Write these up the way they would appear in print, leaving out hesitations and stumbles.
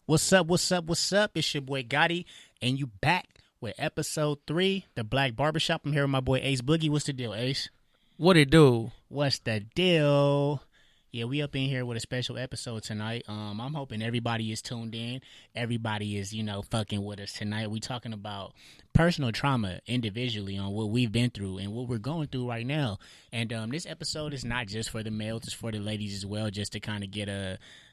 What's up? What's up? What's up? It's your boy Gotti, and you back with episode 3, the Black Barbershop. I'm here with my boy Ace Boogie. What's the deal, Ace? What it do? What's the deal? Yeah, we up in here with a special episode tonight. I'm hoping everybody is tuned in. Everybody is, fucking with us tonight. We talking about personal trauma individually on what we've been through and what we're going through right now. And this episode is not just for the males, it's for the ladies as well, just to kind of get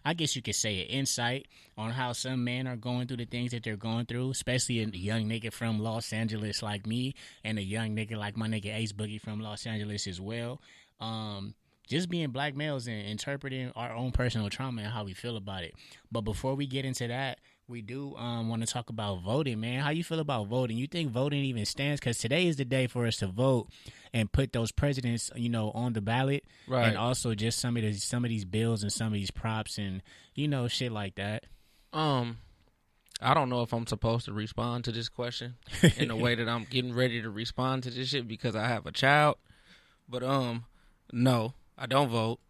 I guess you could say, an insight on how some men are going through the things that they're going through, especially a young nigga from Los Angeles like me and a young nigga like my nigga Ace Boogie from Los Angeles as well. Just being black males and interpreting our own personal trauma and how we feel about it. But before we get into that, we do want to talk about voting, man. How you feel about voting? You think voting even stands? Because today is the day for us to vote and put those presidents, on the ballot. Right. And also just some of these bills and some of these props and, shit like that. I don't know if I'm supposed to respond to this question in the way that I'm getting ready to respond to this shit because I have a child. But, no. I don't vote.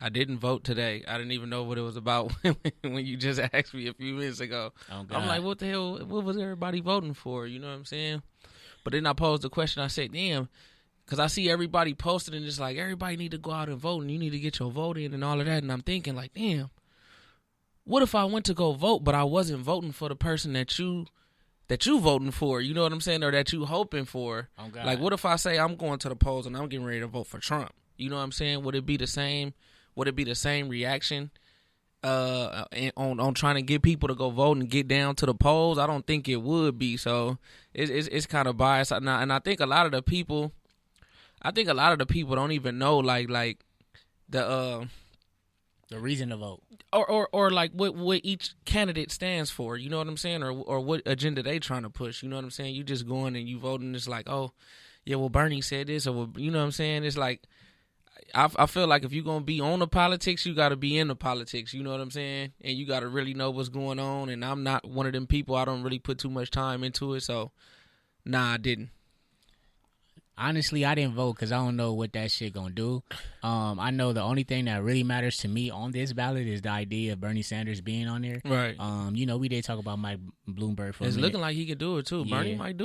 I didn't vote today. I didn't even know what it was about when you just asked me a few minutes ago. Oh, I'm like, what the hell? What was everybody voting for? You know what I'm saying? But then I posed the question. I said, damn, because I see everybody posting and it's like, everybody need to go out and vote and you need to get your vote in and all of that. And I'm thinking like, damn, what if I went to go vote, but I wasn't voting for the person that you voting for? You know what I'm saying? Or that you hoping for? Oh, God. Like, what if I say I'm going to the polls and I'm getting ready to vote for Trump? You know what I'm saying? Would it be the same? Would it be the same reaction on trying to get people to go vote and get down to the polls? I don't think it would be. So it's kind of biased. And I think a lot of the people, don't even know like the reason to vote or like what each candidate stands for. You know what I'm saying? Or what agenda they trying to push. You know what I'm saying? You just going and you voting. It's like, oh yeah, well Bernie said this, or you know what I'm saying? It's like. I feel like if you're going to be on the politics, you got to be in the politics, you know what I'm saying? And you got to really know what's going on, and I'm not one of them people. I don't really put too much time into it, so nah, I didn't. Honestly, I didn't vote because I don't know what that shit gonna do. I know the only thing that really matters to me on this ballot is the idea of Bernie Sanders being on there. Right. We did talk about Mike Bloomberg for a minute. It's looking like he can do it too. Yeah. Bernie might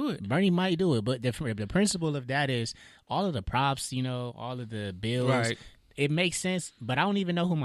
do it. But the principle of that is all of the props, all of the bills. Right. It makes sense, but I don't even know who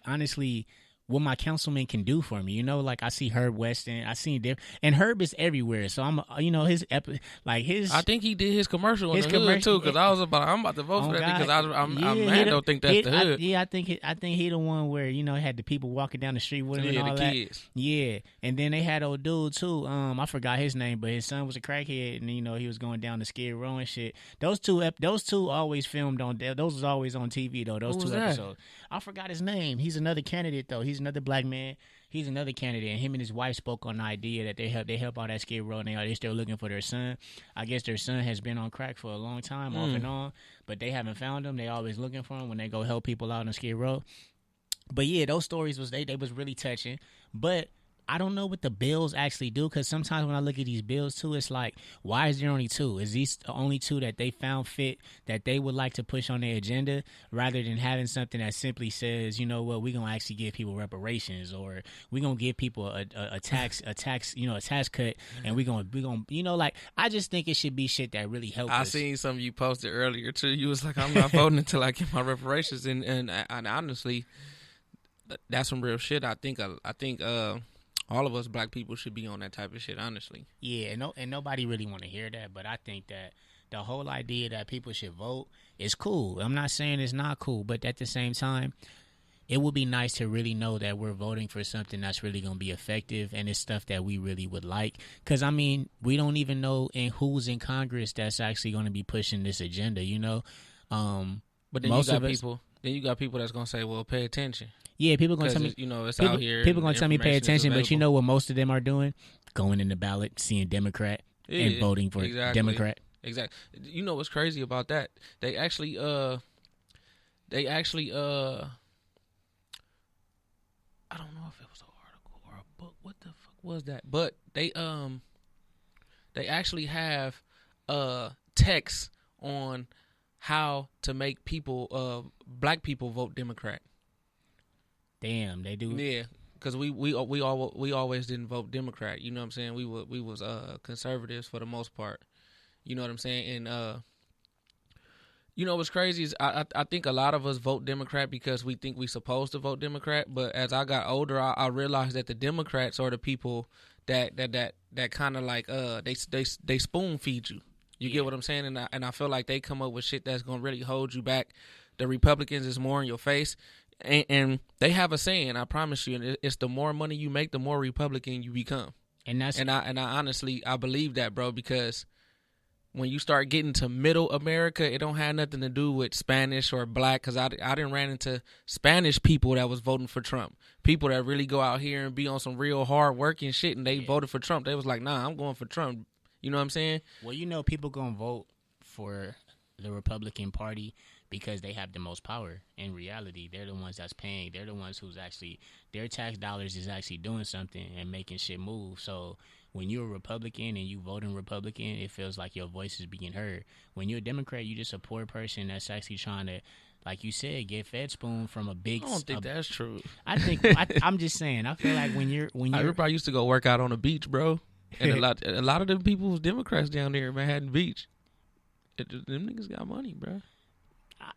honestly, what my councilman can do for me, like I see Herb Weston, I seen different, and Herb is everywhere. So I'm, his. I think he did his commercial in the hood too, because I'm about to vote for that because I don't think that's the hood. I think he the one where had the people walking down the street with him and all the that. Kids. Yeah, and then they had old dude too. I forgot his name, but his son was a crackhead, and he was going down the Skid Row and shit. Those two always filmed on. Those was always on TV though. Those two episodes. I forgot his name. He's another candidate though. He's another black man. He's another candidate, and him and his wife spoke on the idea that they help out at Skid Row, and they're still looking for their son. I guess their son has been on crack for a long time, off and on, but they haven't found him. They always looking for him when they go help people out on Skid Row. But yeah, those stories they was really touching. But I don't know what the bills actually do, because sometimes when I look at these bills too, it's like, why is there only two? Is these the only two that they found fit that they would like to push on their agenda, rather than having something that simply says, we're gonna actually give people reparations, or we're gonna give people a tax cut, and we're gonna I just think it should be shit that really helps. I seen something you posted earlier too. You was like, I'm not voting until I get my reparations, and honestly, that's some real shit. I think all of us black people should be on that type of shit, honestly. Yeah, and nobody really want to hear that, but I think that the whole idea that people should vote is cool. I'm not saying it's not cool, but at the same time, it would be nice to really know that we're voting for something that's really going to be effective, and it's stuff that we really would like. Because, we don't even know who's in Congress that's actually going to be pushing this agenda, But then you got people that's going to say, well, pay attention. Yeah, people going to tell me, it's out here. People going to tell me pay attention, but you know what most of them are doing? Going in the ballot, seeing Democrat, and voting for Democrat. Exactly. You know what's crazy about that? They actually I don't know if it was an article or a book. What the fuck was that? But they actually have texts on how to make people black people vote Democrat. Damn, they do. Yeah. because we always didn't vote Democrat. You know what I'm saying? We was conservatives for the most part. You know what I'm saying? And you know what's crazy is I think a lot of us vote Democrat because we think we supposed to vote Democrat. But as I got older, I realized that the Democrats are the people that kind of like they spoon feed you. You get what I'm saying? And I feel like they come up with shit that's gonna really hold you back. The Republicans is more in your face. And they have a saying, I promise you, and it's the more money you make, the more Republican you become. And I honestly believe that, bro, because when you start getting to middle America, it don't have nothing to do with Spanish or black, because I didn't ran into Spanish people that was voting for Trump. People that really go out here and be on some real hard working shit, and they voted for Trump. They was like, nah, I'm going for Trump. You know what I'm saying? Well, you know, people going to vote for the Republican Party because they have the most power. In reality, they're the ones that's paying. They're the ones who's actually, their tax dollars is actually doing something and making shit move. So when you're a Republican and you voting Republican, it feels like your voice is being heard. When you're a Democrat, you're just a poor person that's actually trying to, like you said, get fed spoon from a big. I don't think that's true. I think I'm just saying. I feel like when you're everybody used to go work out on the beach, bro, and a lot of them people was Democrats down there in Manhattan Beach. Them niggas got money, bro.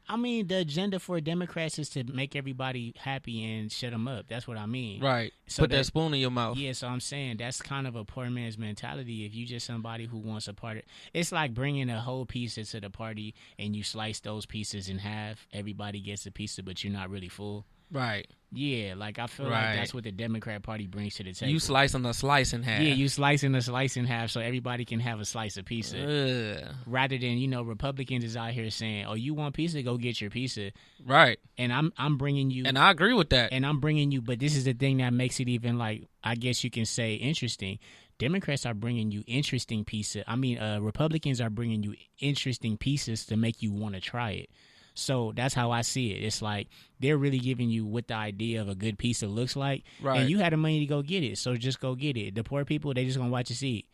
I mean, the agenda for Democrats is to make everybody happy and shut them up. That's what I mean. Right. So put that spoon in your mouth. Yeah, so I'm saying that's kind of a poor man's mentality. If you just somebody who wants a part of, it's like bringing a whole piece into the party and you slice those pieces in half. Everybody gets a piece of, but you're not really full. Right. Yeah, like I feel like that's what the Democrat Party brings to the table. You slicing a slice in half. Yeah, you slicing a slice in half so everybody can have a slice of pizza. Rather than, you know, Republicans is out here saying, "Oh, you want pizza? Go get your pizza." Right. And I'm bringing you. And I agree with that. And I'm bringing you, but this is the thing that makes it even, like, I guess you can say, interesting. Democrats are bringing you interesting pizza. I mean, Republicans are bringing you interesting pieces to make you want to try it. So that's how I see it. It's like they're really giving you what the idea of a good pizza looks like. Right. And you had the money to go get it, so just go get it. The poor people, they just going to watch you see it.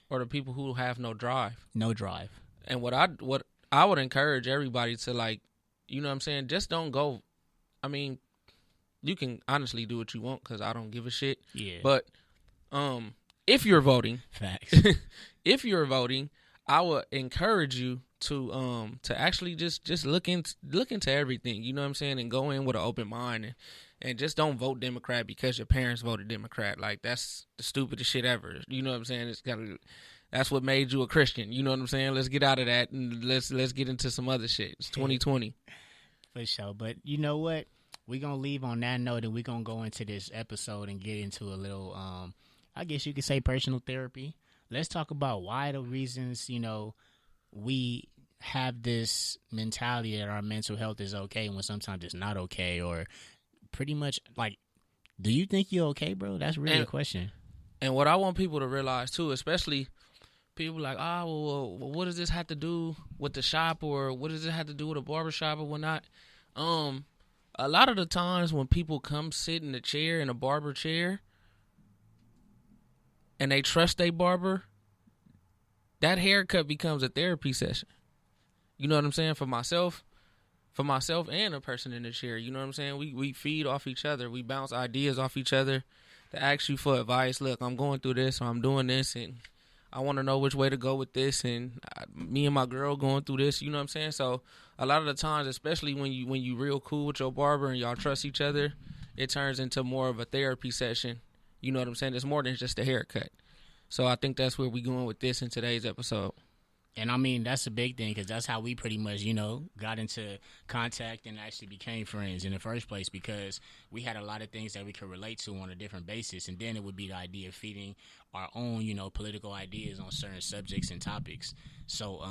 Or the people who have no drive. No drive. And what I would encourage everybody to, like, you know what I'm saying, just don't go. I mean, you can honestly do what you want because I don't give a shit. Yeah. But if you're voting. Facts. If you're voting, I would encourage you to actually just look into everything, you know what I'm saying, and go in with an open mind and just don't vote Democrat because your parents voted Democrat. Like, that's the stupidest shit ever. You know what I'm saying? That's what made you a Christian. You know what I'm saying? Let's get out of that and let's get into some other shit. It's 2020. For sure. But you know what? We're gonna leave on that note and we're gonna go into this episode and get into a little I guess you could say personal therapy. Let's talk about why the reasons, you know, we have this mentality that our mental health is okay when sometimes it's not okay, or pretty much, like, do you think you're okay, bro? That's really a question. And what I want people to realize too, especially people like, well, what does this have to do with the shop, or what does it have to do with a barbershop or whatnot? A lot of the times when people come sit in the chair, in a barber chair, and they trust their barber, that haircut becomes a therapy session. You know what I'm saying? For myself and a person in the chair. You know what I'm saying? We feed off each other. We bounce ideas off each other to ask you for advice. Look, I'm going through this, or I'm doing this, and I want to know which way to go with this. And me and my girl going through this. You know what I'm saying? So a lot of the times, especially when you real cool with your barber and y'all trust each other, it turns into more of a therapy session. You know what I'm saying? It's more than just a haircut. So I think that's where we going with this in today's episode. And I mean, that's a big thing because that's how we pretty much, you know, got into contact and actually became friends in the first place, because we had a lot of things that we could relate to on a different basis. And then it would be the idea of feeding our own, you know, political ideas on certain subjects and topics. So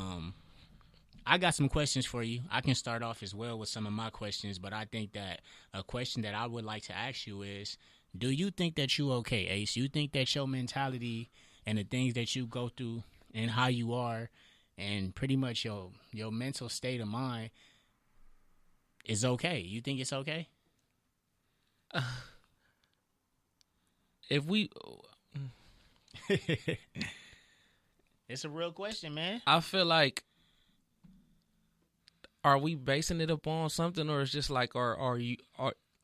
I got some questions for you. I can start off as well with some of my questions, but I think that a question that I would like to ask you is, do you think that you okay, Ace? You think that your mentality and the things that you go through and how you are and pretty much your mental state of mind is okay? You think it's okay? If we... It's a real question, man. I feel like, are we basing it upon something, or it's just like, are you...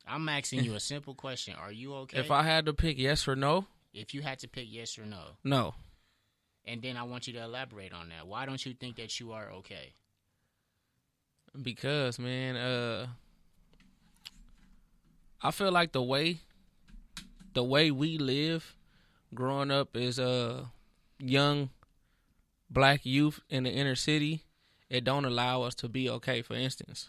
I'm asking you a simple question. Are you okay? If I had to pick yes or no, If you had to pick yes or no. no. And then I want you to elaborate on that. Why don't you think that you are okay? Because, man, I feel like the way we live growing up as young black youth in the inner city, it don't allow us to be okay. For instance,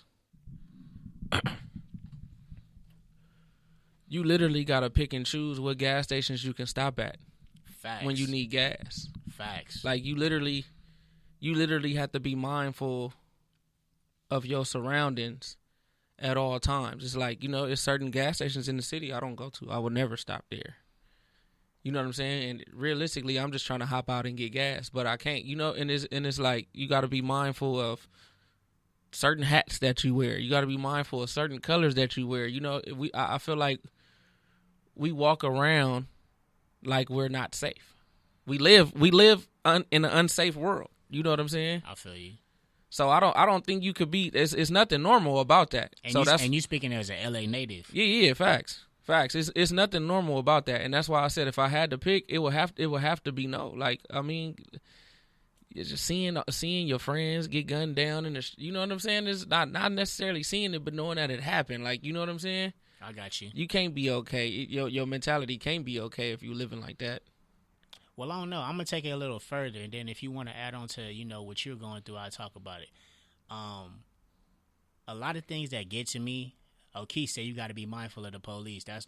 you literally gotta pick and choose what gas stations you can stop at. Facts. When you need gas. Facts. Like you literally have to be mindful of your surroundings at all times. It's like, there's certain gas stations in the city I don't go to. I would never stop there. You know what I'm saying? And realistically, I'm just trying to hop out and get gas, but I can't. And it's like you got to be mindful of certain hats that you wear. You got to be mindful of certain colors that you wear. I feel like we walk around like we're not safe. We live in an unsafe world. You know what I'm saying? I feel you. So I don't think you could be. It's nothing normal about that. And you speaking as an LA native. Yeah, facts. It's nothing normal about that, and that's why I said if I had to pick, it would have to be no. Like, I mean, it's just seeing your friends get gunned down, and you know what I'm saying. It's not necessarily seeing it, but knowing that it happened. Like, you know what I'm saying. I got you. You can't be okay. Your mentality can't be okay if you living like that. Well, I don't know. I'm gonna take it a little further, and then if you want to add on to what you're going through, I'll talk about it. A lot of things that get to me. Keith said you got to be mindful of the police. That's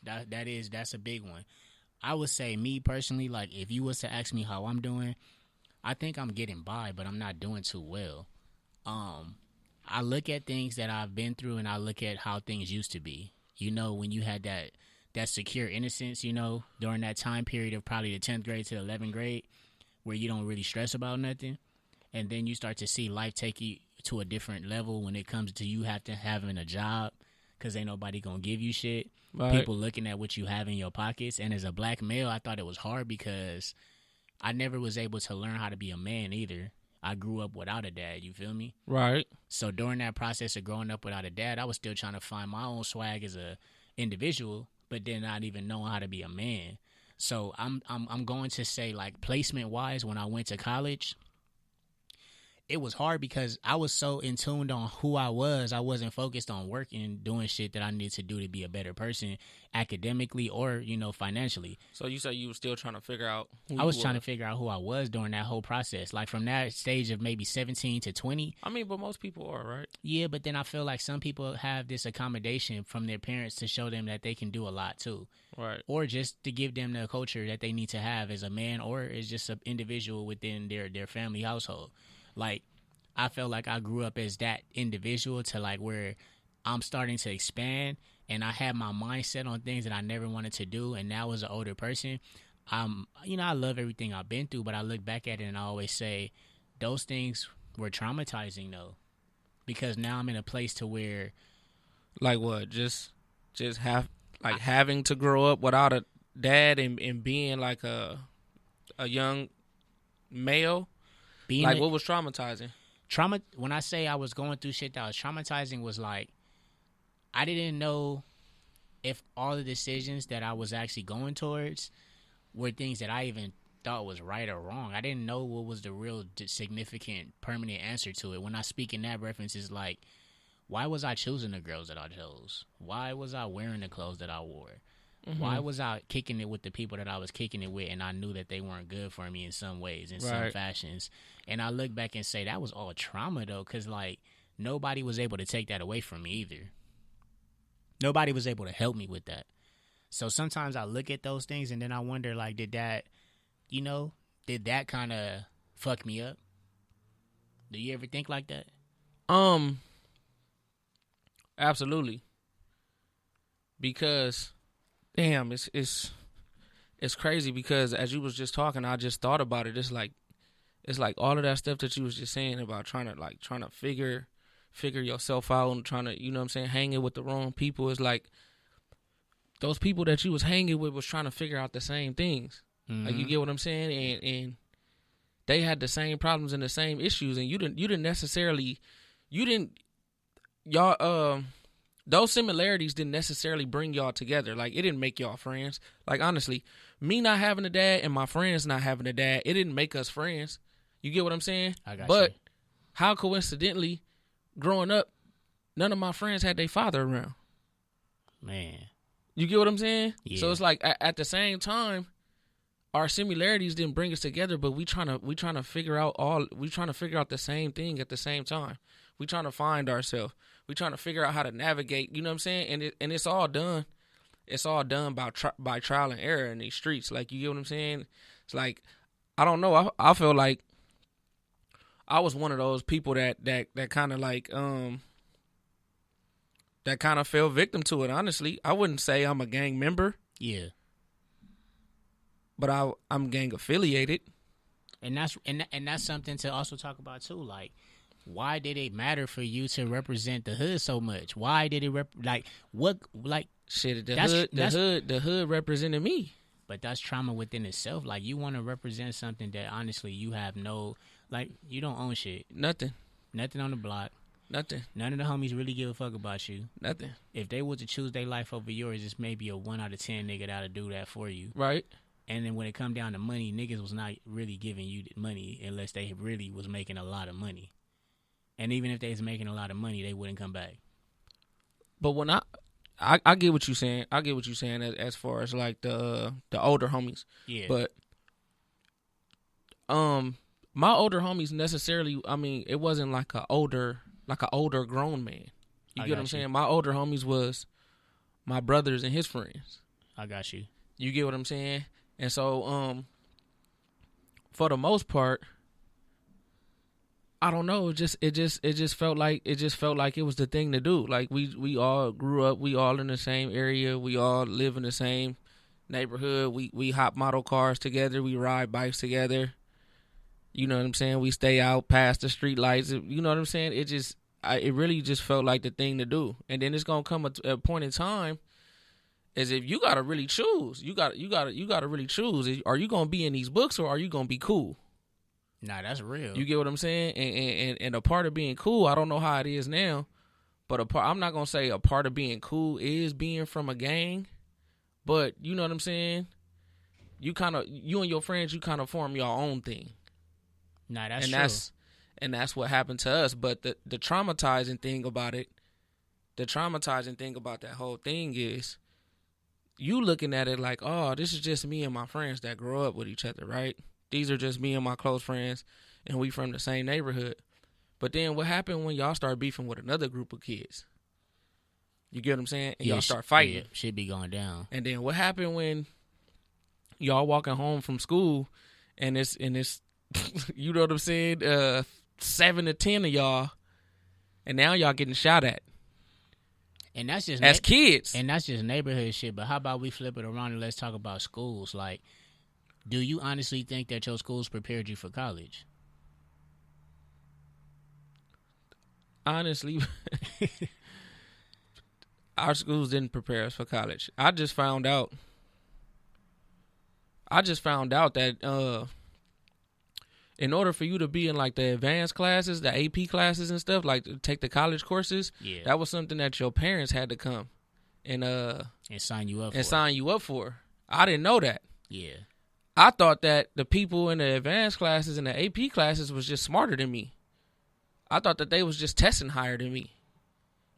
a big one. I would say me personally, like if you was to ask me how I'm doing, I think I'm getting by, but I'm not doing too well. I look at things that I've been through, and I look at how things used to be. When you had that secure innocence, during that time period of probably the 10th grade to the 11th grade, where you don't really stress about nothing, and then you start to see life take you to a different level when it comes to you having a job. Because ain't nobody going to give you shit. Right. People looking at what you have in your pockets. And as a black male, I thought it was hard because I never was able to learn how to be a man either. I grew up without a dad, you feel me? Right. So during that process of growing up without a dad, I was still trying to find my own swag as a individual, but then not even knowing how to be a man. So I'm going to say, like, placement-wise, when I went to college, it was hard because I was so in tuned on who I was. I wasn't focused on working and doing shit that I needed to do to be a better person academically or, financially. So you said you were still trying to figure out who I was trying to figure out who I was during that whole process. Like from that stage of maybe 17 to 20. I mean, but most people are, right? Yeah, but then I feel like some people have this accommodation from their parents to show them that they can do a lot too. Right. Or just to give them the culture that they need to have as a man or as just an individual within their family household. Like, I felt like I grew up as that individual to like where I'm starting to expand and I had my mindset on things that I never wanted to do. And now as an older person, I love everything I've been through, but I look back at it and I always say those things were traumatizing though, because now I'm in a place to where. Like what? Just having to grow up without a dad and being like a young male. What was traumatizing? When I say I was going through shit that was traumatizing was like, I didn't know if all the decisions that I was actually going towards were things that I even thought was right or wrong. I didn't know what was the real significant permanent answer to it. When I speak in that reference, it's like, why was I choosing the girls that I chose? Why was I wearing the clothes that I wore? Mm-hmm. Why was I kicking it with the people that I was kicking it with and I knew that they weren't good for me in some ways, in some fashions? And I look back and say that was all trauma, though, because, like, nobody was able to take that away from me either. Nobody was able to help me with that. So sometimes I look at those things and then I wonder, like, did that kind of fuck me up? Do you ever think like that? Absolutely. Because... damn, it's crazy because as you was just talking, I just thought about it. It's like all of that stuff that you was just saying about trying to figure yourself out and trying to, hanging with the wrong people. It's like those people that you was hanging with was trying to figure out the same things. Mm-hmm. Like, you get what I'm saying? And they had the same problems and the same issues, and y'all those similarities didn't necessarily bring y'all together. Like, it didn't make y'all friends. Like, honestly, me not having a dad and my friends not having a dad, it didn't make us friends. You get what I'm saying? I got but you. How coincidentally, growing up, none of my friends had their father around. Man. You get what I'm saying? Yeah. So it's like at the same time, our similarities didn't bring us together, but we trying to figure out the same thing at the same time. We trying to find ourselves. We trying to figure out how to navigate. You know what I'm saying? And it's all done. It's all done by trial and error in these streets. Like, you get what I'm saying? It's like, I don't know. I feel like I was one of those people that kind of like that kind of fell victim to it. Honestly, I wouldn't say I'm a gang member. Yeah. But I'm gang affiliated. And that's something to also talk about too. Like, why did it matter for you to represent the hood so much? Why did it shit? The hood represented me. But that's trauma within itself. Like, you want to represent something that honestly you have no, like, you don't own shit. Nothing on the block. Nothing. None of the homies really give a fuck about you. Nothing. If they were to choose their life over yours, it's maybe a 1 out of 10 nigga that'll do that for you. Right. And then when it come down to money, niggas was not really giving you money unless they really was making a lot of money. And even if they was making a lot of money, they wouldn't come back. But when I get what you're saying. I get what you're saying as far as like the older homies. Yeah. But my older homies necessarily, I mean, it wasn't like an older grown man. You get what I'm saying? My older homies was my brothers and his friends. I got you. You get what I'm saying? And so, for the most part, I don't know. It just felt like it was the thing to do. Like, we all grew up. We all in the same area. We all live in the same neighborhood. We hop model cars together. We ride bikes together. You know what I'm saying? We stay out past the street lights. You know what I'm saying? It really just felt like the thing to do. And then it's gonna come a point in time. Is if you gotta really choose. You gotta really choose. Are you gonna be in these books or are you gonna be cool? Nah, that's real. You get what I'm saying? And a part of being cool, I don't know how it is now, but I'm not gonna say a part of being cool is being from a gang, but you know what I'm saying? You and your friends, you kind of form your own thing. Nah, that's true. And that's what happened to us. But the traumatizing thing about that whole thing is, you looking at it like, oh, this is just me and my friends that grow up with each other, right? These are just me and my close friends, and we from the same neighborhood. But then what happened when y'all start beefing with another group of kids? You get what I'm saying? And y'all start fighting. Yeah, shit be going down. And then what happened when y'all walking home from school, and it's you know what I'm saying? 7 to 10 of y'all, and now y'all getting shot at. And that's just as kids. And that's just neighborhood shit. But how about we flip it around and let's talk about schools? Like, do you honestly think that your schools prepared you for college? Honestly, our schools didn't prepare us for college. I just found out that in order for you to be in like the advanced classes, the AP classes and stuff, like to take the college courses, that was something that your parents had to come and sign you up for. I didn't know that. Yeah. I thought that the people in the advanced classes and the AP classes was just smarter than me. I thought that they was just testing higher than me.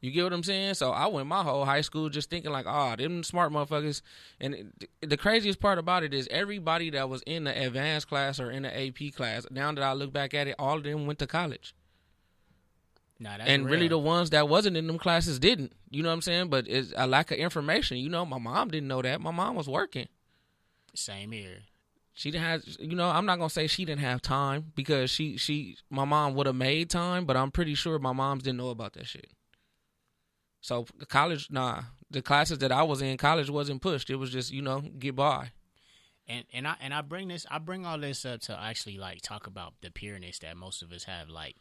You get what I'm saying? So I went my whole high school just thinking like, them smart motherfuckers. And the craziest part about it is everybody that was in the advanced class or in the AP class, now that I look back at it, all of them went to college. Nah, that's and real. Really the ones that wasn't in them classes didn't. You know what I'm saying? But it's a lack of information. You know, my mom didn't know that. My mom was working. Same here. She didn't have, I'm not going to say she didn't have time because my mom would have made time, but I'm pretty sure my moms didn't know about that shit. So college, the classes that I was in, college wasn't pushed. It was just, get by. And I bring all this up to actually like talk about the pureness that most of us have. Like,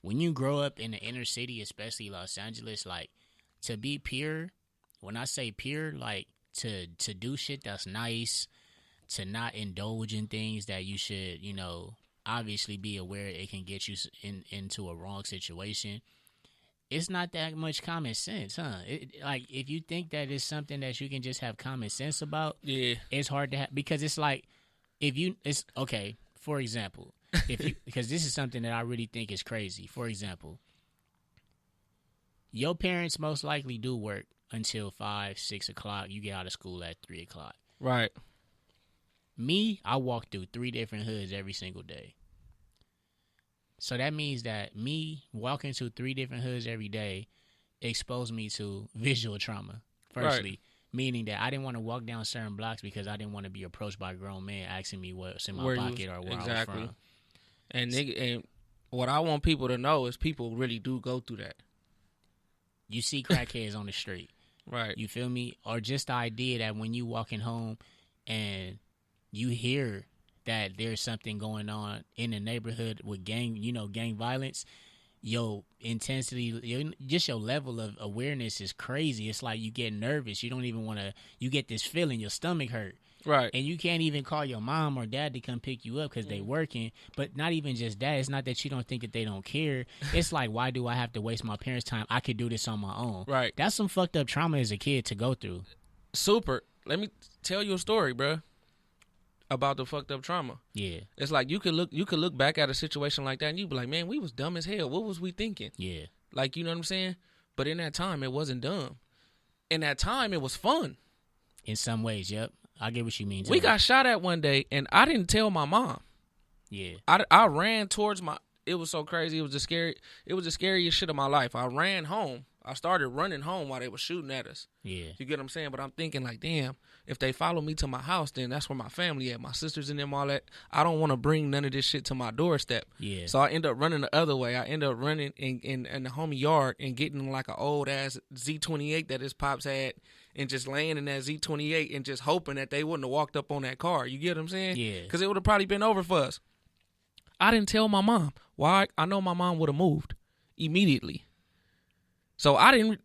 when you grow up in the inner city, especially Los Angeles, like, to be pure, when I say pure, like to do shit that's nice, to not indulge in things that you should, obviously be aware it can get you into a wrong situation. It's not that much common sense, huh? Like, if you think that it's something that you can just have common sense about, Yeah. it's hard to have, because it's like, it's okay. For example, because this is something that I really think is crazy. For example, your parents most likely do work until 5, 6 o'clock. You get out of school at 3 o'clock. Right. Me, I walk through 3 different hoods every single day. So that means that me walking to 3 different hoods every day exposed me to visual trauma, firstly. Right. Meaning that I didn't want to walk down certain blocks because I didn't want to be approached by a grown man asking me what's in my pocket or where I was from. And what I want people to know is people really do go through that. You see crackheads on the street. Right. You feel me? Or just the idea that when you walking home and you hear that there's something going on in the neighborhood with gang violence, your intensity, just your level of awareness is crazy. It's like you get nervous. You don't even want to, you get this feeling, your stomach hurt. Right. And you can't even call your mom or dad to come pick you up because they working. But not even just that. It's not that you don't think that they don't care. It's like, why do I have to waste my parents' time? I could do this on my own. Right. That's some fucked up trauma as a kid to go through. Super. Let me tell you a story, bro, about the fucked up trauma. Yeah. It's like you could look back at a situation like that and you be like, man, we was dumb as hell. What was we thinking? Yeah. Like, you know what I'm saying? But in that time, it wasn't dumb. In that time, it was fun. In some ways, yep. I get what you mean. We got shot at one day, and I didn't tell my mom. Yeah. I ran towards my. It was so crazy. It was the scariest shit of my life. I ran home. I started running home while they were shooting at us. Yeah. You get what I'm saying? But I'm thinking like, damn, if they follow me to my house, then that's where my family at, my sisters and them, all that. I don't want to bring none of this shit to my doorstep. Yeah. So I end up running the other way. I end up running in the homie yard and getting like an old ass Z28 that his pops had, and just laying in that Z28 and just hoping that they wouldn't have walked up on that car. You get what I'm saying? Yeah. Because it would have probably been over for us. I didn't tell my mom. Why? I know my mom would have moved immediately. So I didn't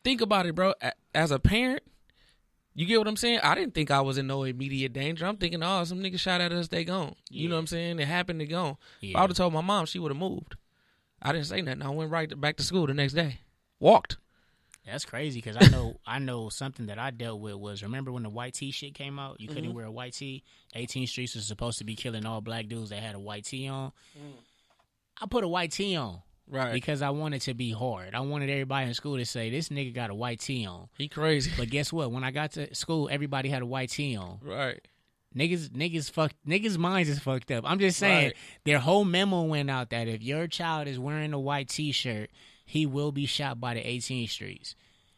think about it, bro. As a parent, you get what I'm saying? I didn't think I was in no immediate danger. I'm thinking, oh, some niggas shot at us, they gone. Yeah. You know what I'm saying? It happened, they gone. Yeah. If I would have told my mom, she would have moved. I didn't say nothing. I went right back to school the next day. Walked. That's crazy because I know something that I dealt with was, remember when the white tee shit came out? You couldn't wear a white tee. 18th Streets was supposed to be killing all black dudes that had a white tee on. I put a white tee on. Right. Because I wanted to be hard. I wanted everybody in school to say, this nigga got a white tee on. He crazy. But guess what? When I got to school, everybody had a white tee on. Right. Niggas' minds is fucked up. I'm just saying, their whole memo went out that if your child is wearing a white t-shirt, he will be shot by the 18th Streets.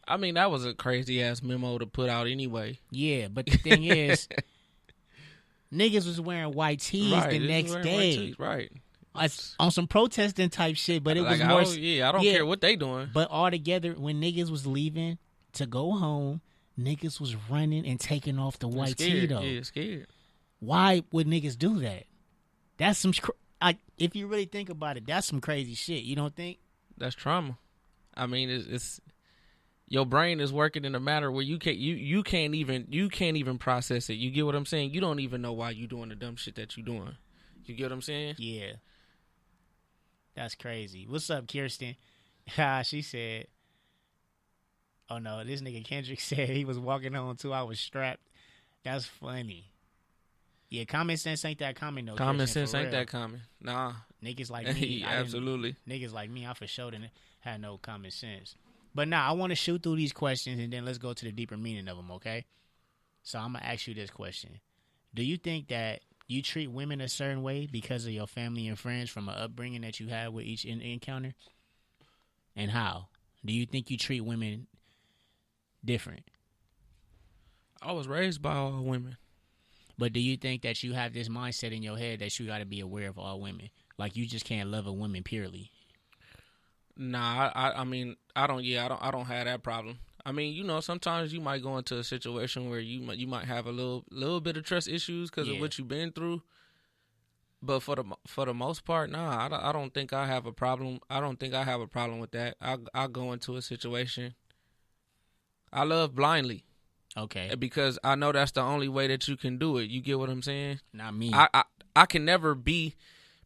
I mean, that was a crazy-ass memo to put out anyway. Yeah, but the thing is, niggas was wearing white tees the next day. Right. On some protesting type shit, but it was more... I don't care what they doing. But all together, when niggas was leaving to go home, niggas was running and taking off the white tee, though. Yeah, scared. Why would niggas do that? That's some... if you really think about it, that's some crazy shit. You don't think? That's trauma. I mean, it's your brain is working in a matter where you can't even process it. You get what I'm saying? You don't even know why you doing the dumb shit that you doing. You get what I'm saying? Yeah. That's crazy. What's up, Kirsten? She said, oh no, this nigga Kendrick said he was walking home 2 hours strapped. That's funny. Yeah, common sense ain't that common though. Common sense ain't that common. Nah. Niggas like me. Absolutely. Niggas like me, I for sure didn't have no common sense. But nah, I want to shoot through these questions and then let's go to the deeper meaning of them, okay? So I'm going to ask you this question. Do you think that you treat women a certain way because of your family and friends from an upbringing that you had with each encounter? And how? Do you think you treat women different? I was raised by all women. But do you think that you have this mindset in your head that you got to be aware of all women? Like you just can't love a woman purely? Nah, I mean, I don't have that problem. I mean, you know, sometimes you might go into a situation where you might have a little bit of trust issues because of what you've been through. But for the most part, nah, I don't think I have a problem. I don't think I have a problem with that. I go into a situation. I love blindly. Okay. Because I know that's the only way that you can do it. You get what I'm saying? Not me. I can never be,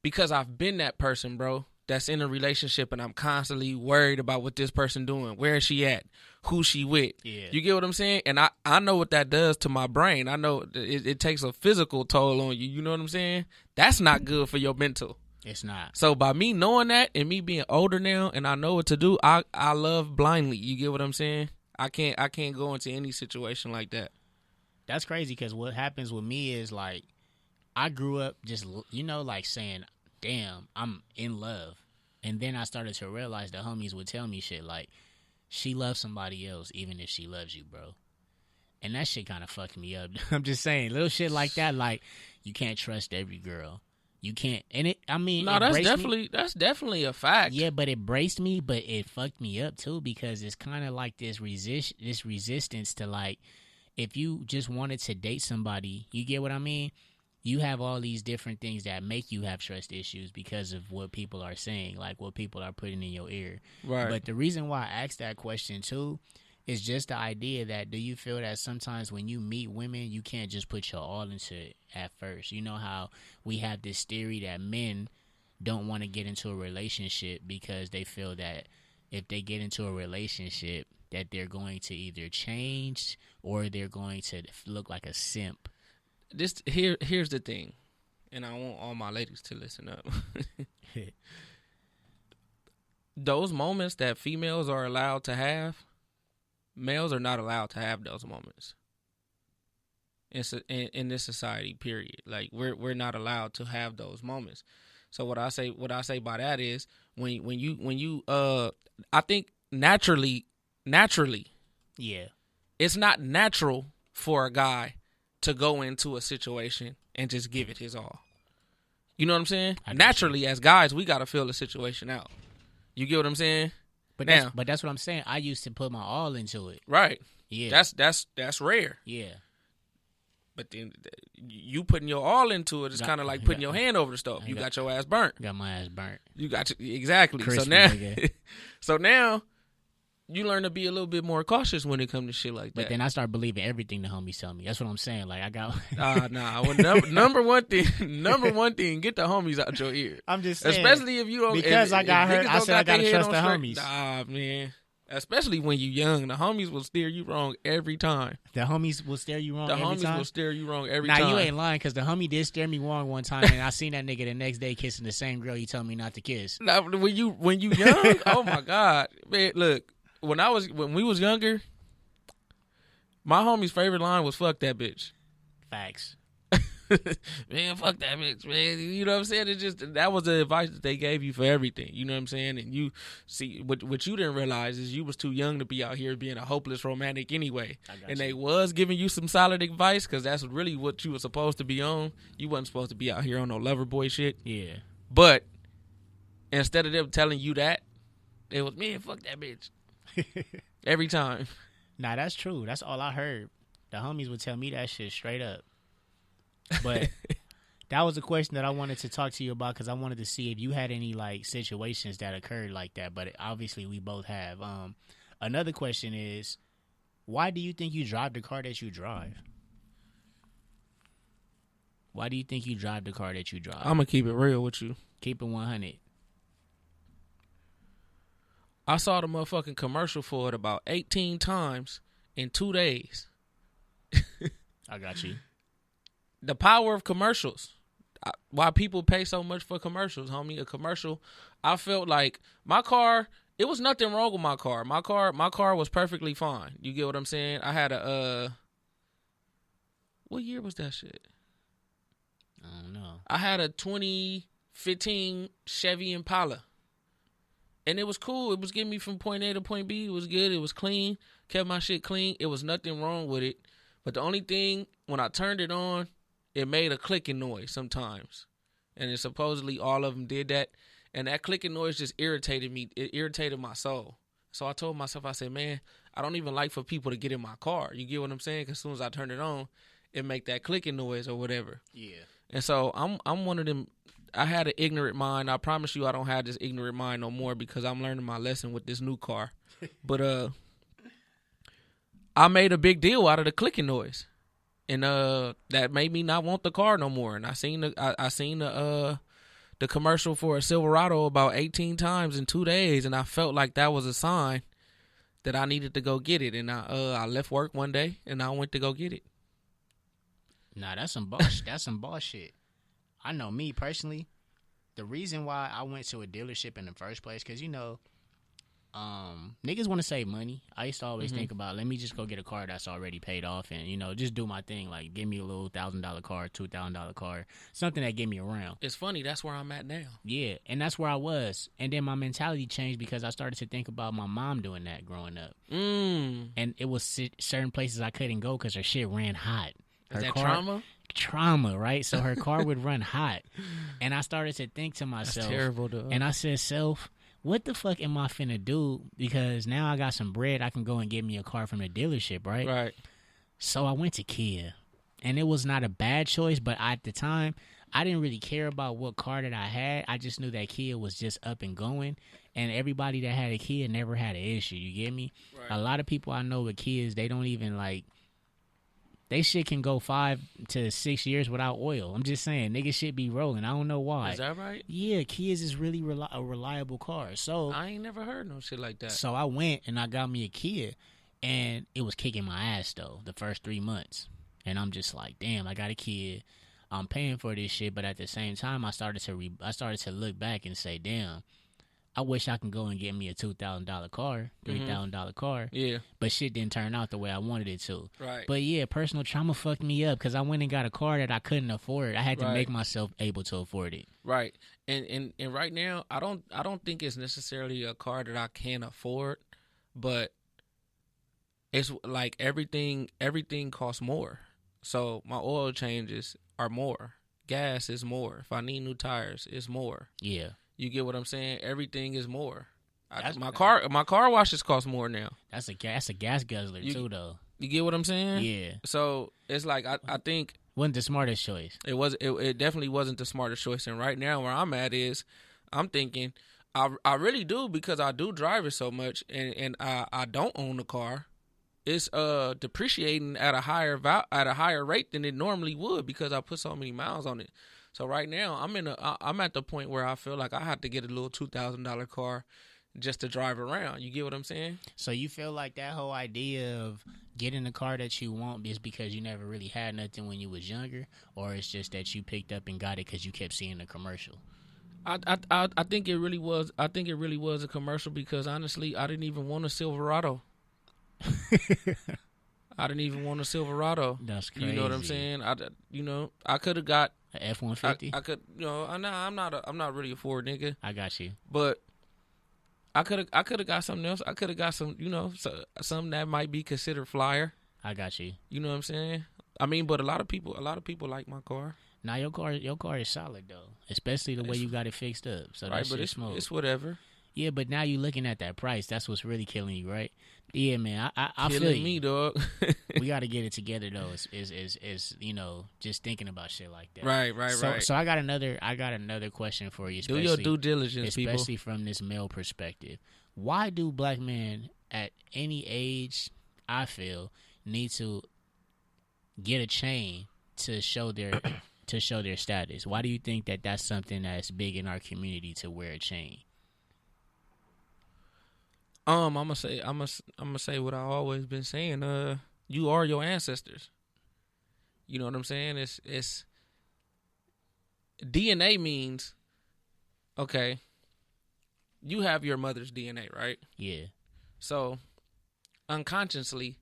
because I've been that person, bro. that's in a relationship and I'm constantly worried about what this person doing, where is she at, who she with. Yeah. You get what I'm saying? And I know what that does to my brain. I know it takes a physical toll on you. You know what I'm saying? That's not good for your mental. It's not. So by me knowing that and me being older now and I know what to do, I love blindly. You get what I'm saying? I can't go into any situation like that. That's crazy because what happens with me is like I grew up just, like saying, damn, I'm in love. And then I started to realize the homies would tell me shit like, she loves somebody else even if she loves you, bro. And that shit kind of fucked me up. I'm just saying, little shit like that, like, you can't trust every girl. You can't. And that's definitely a fact. Yeah, but it braced me, but it fucked me up too because it's kind of like this resistance to like, if you just wanted to date somebody, you get what I mean? You have all these different things that make you have trust issues because of what people are saying, like what people are putting in your ear. Right. But the reason why I asked that question too is just the idea that, do you feel that sometimes when you meet women, you can't just put your all into it at first? You know how we have this theory that men don't want to get into a relationship because they feel that if they get into a relationship that they're going to either change or they're going to look like a simp. Here's the thing, and I want all my ladies to listen up. Those moments that females are allowed to have, males are not allowed to have those moments. In this society, period. Like we're not allowed to have those moments. So what I say by that is when you I think naturally, yeah, it's not natural for a guy to go into a situation and just give it his all. You know what I'm saying? Naturally, as guys, we got to feel the situation out. You get what I'm saying? But that's what I'm saying. I used to put my all into it. Right. Yeah. That's rare. Yeah. But then you putting your all into it is kind of like putting your hand over the stove. You got your ass burnt. Got my ass burnt. You got exactly. Crispy, so now you learn to be a little bit more cautious when it comes to shit like that. But then I start believing everything the homies tell me. That's what I'm saying. Like I got number one thing, get the homies out your ear. I'm just saying, especially if you don't, because I got hurt. I said I gotta trust the homies. Nah, man. Especially when you young, the homies will steer you wrong every time. The homies will steer you wrong every time? The homies will steer you wrong every time. Nah, you ain't lying, because the homie did steer me wrong one time, and I seen that nigga the next day kissing the same girl he told me not to kiss. Nah, when you young, oh my God. Man, look, when we was younger, my homie's favorite line was "fuck that bitch." Facts. Man, fuck that bitch, man. You know what I'm saying? It's just, that was the advice that they gave you for everything. You know what I'm saying? And you see, what you didn't realize is you was too young to be out here being a hopeless romantic anyway. And they was giving you some solid advice because that's really what you were supposed to be on. You wasn't supposed to be out here on no lover boy shit. Yeah. But instead of them telling you that, it was, man, fuck that bitch. Every time. Nah, that's true. That's all I heard. The homies would tell me that shit straight up. But that was a question that I wanted to talk to you about because I wanted to see if you had any like situations that occurred like that. But obviously we both have. Another question is, why do you think you drive the car that you drive? Why do you think you drive the car that you drive? I'm going to keep it real with you. Keep it 100. I saw the motherfucking commercial for it about 18 times in 2 days. I got you. The power of commercials. Why people pay so much for commercials, homie. A commercial, I felt like my car, it was nothing wrong with my car. My car was perfectly fine. You get what I'm saying? I had what year was that shit? I don't know. I had a 2015 Chevy Impala. And it was cool. It was getting me from point A to point B. It was good. It was clean. Kept my shit clean. It was nothing wrong with it. But the only thing, when I turned it on, it made a clicking noise sometimes. And it supposedly all of them did that. And that clicking noise just irritated me. It irritated my soul. So I told myself, I said, man, I don't even like for people to get in my car. You get what I'm saying? Because as soon as I turn it on, it make that clicking noise or whatever. Yeah. And so I'm one of them. I had an ignorant mind. I promise you I don't have this ignorant mind no more because I'm learning my lesson with this new car. But I made a big deal out of the clicking noise. And that made me not want the car no more. And I seen the the commercial for a Silverado about 18 times in 2 days, and I felt like that was a sign that I needed to go get it. And I left work one day and I went to go get it. Nah, that's some bullshit. That's some bullshit. I know me personally. The reason why I went to a dealership in the first place, because niggas want to save money. I used to always think about, let me just go get a car that's already paid off, and just do my thing. Like, give me a little $1,000 car, $2,000 car, something that get me around. It's funny. That's where I'm at now. Yeah, and that's where I was. And then my mentality changed because I started to think about my mom doing that growing up. And it was certain places I couldn't go because her shit ran hot. Is that trauma? Trauma, right? So her car would run hot. And I started to think to myself. That's terrible, though. And I said, self, what the fuck am I finna do? Because now I got some bread, I can go and get me a car from the dealership, right? Right. So I went to Kia. And it was not a bad choice, but at the time, I didn't really care about what car that I had. I just knew that Kia was just up and going. And everybody that had a Kia never had an issue, you get me? Right. A lot of people I know with Kias, they don't even they shit can go 5 to 6 years without oil. I'm just saying, niggas shit be rolling. I don't know why. Is that right? Yeah, Kias is really a reliable car. So I ain't never heard no shit like that. So I went and I got me a Kia, and it was kicking my ass though the first 3 months. And I'm just like, damn, I got a Kia. I'm paying for this shit, but at the same time, I started to look back and say, damn, I wish I could go and get me a $2,000 car, $3,000 car. Yeah. But shit didn't turn out the way I wanted it to. Right. But yeah, personal trauma fucked me up because I went and got a car that I couldn't afford. I had to make myself able to afford it. Right. And right now, I don't think it's necessarily a car that I can afford, but it's like everything costs more. So my oil changes are more. Gas is more. If I need new tires, it's more. Yeah. You get what I'm saying? Everything is more. My car washes cost more now. That's a gas guzzler too, though. You get what I'm saying? Yeah. So it's like I think wasn't the smartest choice. It definitely wasn't the smartest choice. And right now where I'm at is I'm thinking I really do, because I do drive it so much, and I don't own a car. It's depreciating at a higher rate than it normally would because I put so many miles on it. So right now, I'm at the point where I feel like I have to get a little $2,000 car just to drive around. You get what I'm saying? So you feel like that whole idea of getting the car that you want is because you never really had nothing when you was younger, or it's just that you picked up and got it because you kept seeing the commercial? I think it really was. I think it really was a commercial because honestly, I didn't even want a Silverado. I didn't even want a Silverado. That's crazy. You know what I'm saying? I could have got F-150. I could, I'm not really a Ford nigga. I got you. But I could have got something else. I could have got some, something that might be considered flyer. I got you. You know what I'm saying? I mean, but a lot of people like my car. Now your car is solid though, especially the way you got it fixed up. So right, that but shit's smooth. It's whatever. Yeah, but now you looking at that price. That's what's really killing you, right? Yeah, man. I feel killing you. me, dog. We got to get it together though. Is just thinking about shit like that. Right. So I got another question for you. Do your due diligence, especially people. from this male perspective. Why do black men at any age, I feel, need to get a chain to show their status? Why do you think that that's something that's big in our community to wear a chain? I'm gonna say what I've always been saying. You are your ancestors. You know what I'm saying? It's DNA means, okay, you have your mother's DNA, right? Yeah. So unconsciously,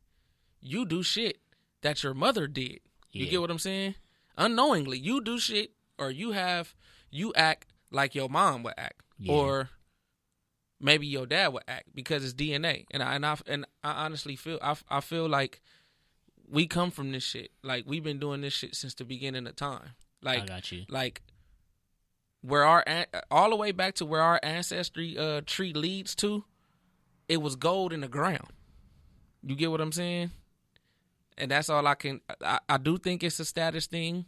you do shit that your mother did. You get what I'm saying? Unknowingly, you do shit, or you act like your mom would act, or maybe your dad would act, because it's DNA. And I honestly feel I feel like we come from this shit. Like, we've been doing this shit since the beginning of time. Like, I got you. Like, where all the way back to where our ancestry tree leads to, it was gold in the ground. You get what I'm saying? And that's all I can. I do think it's a status thing.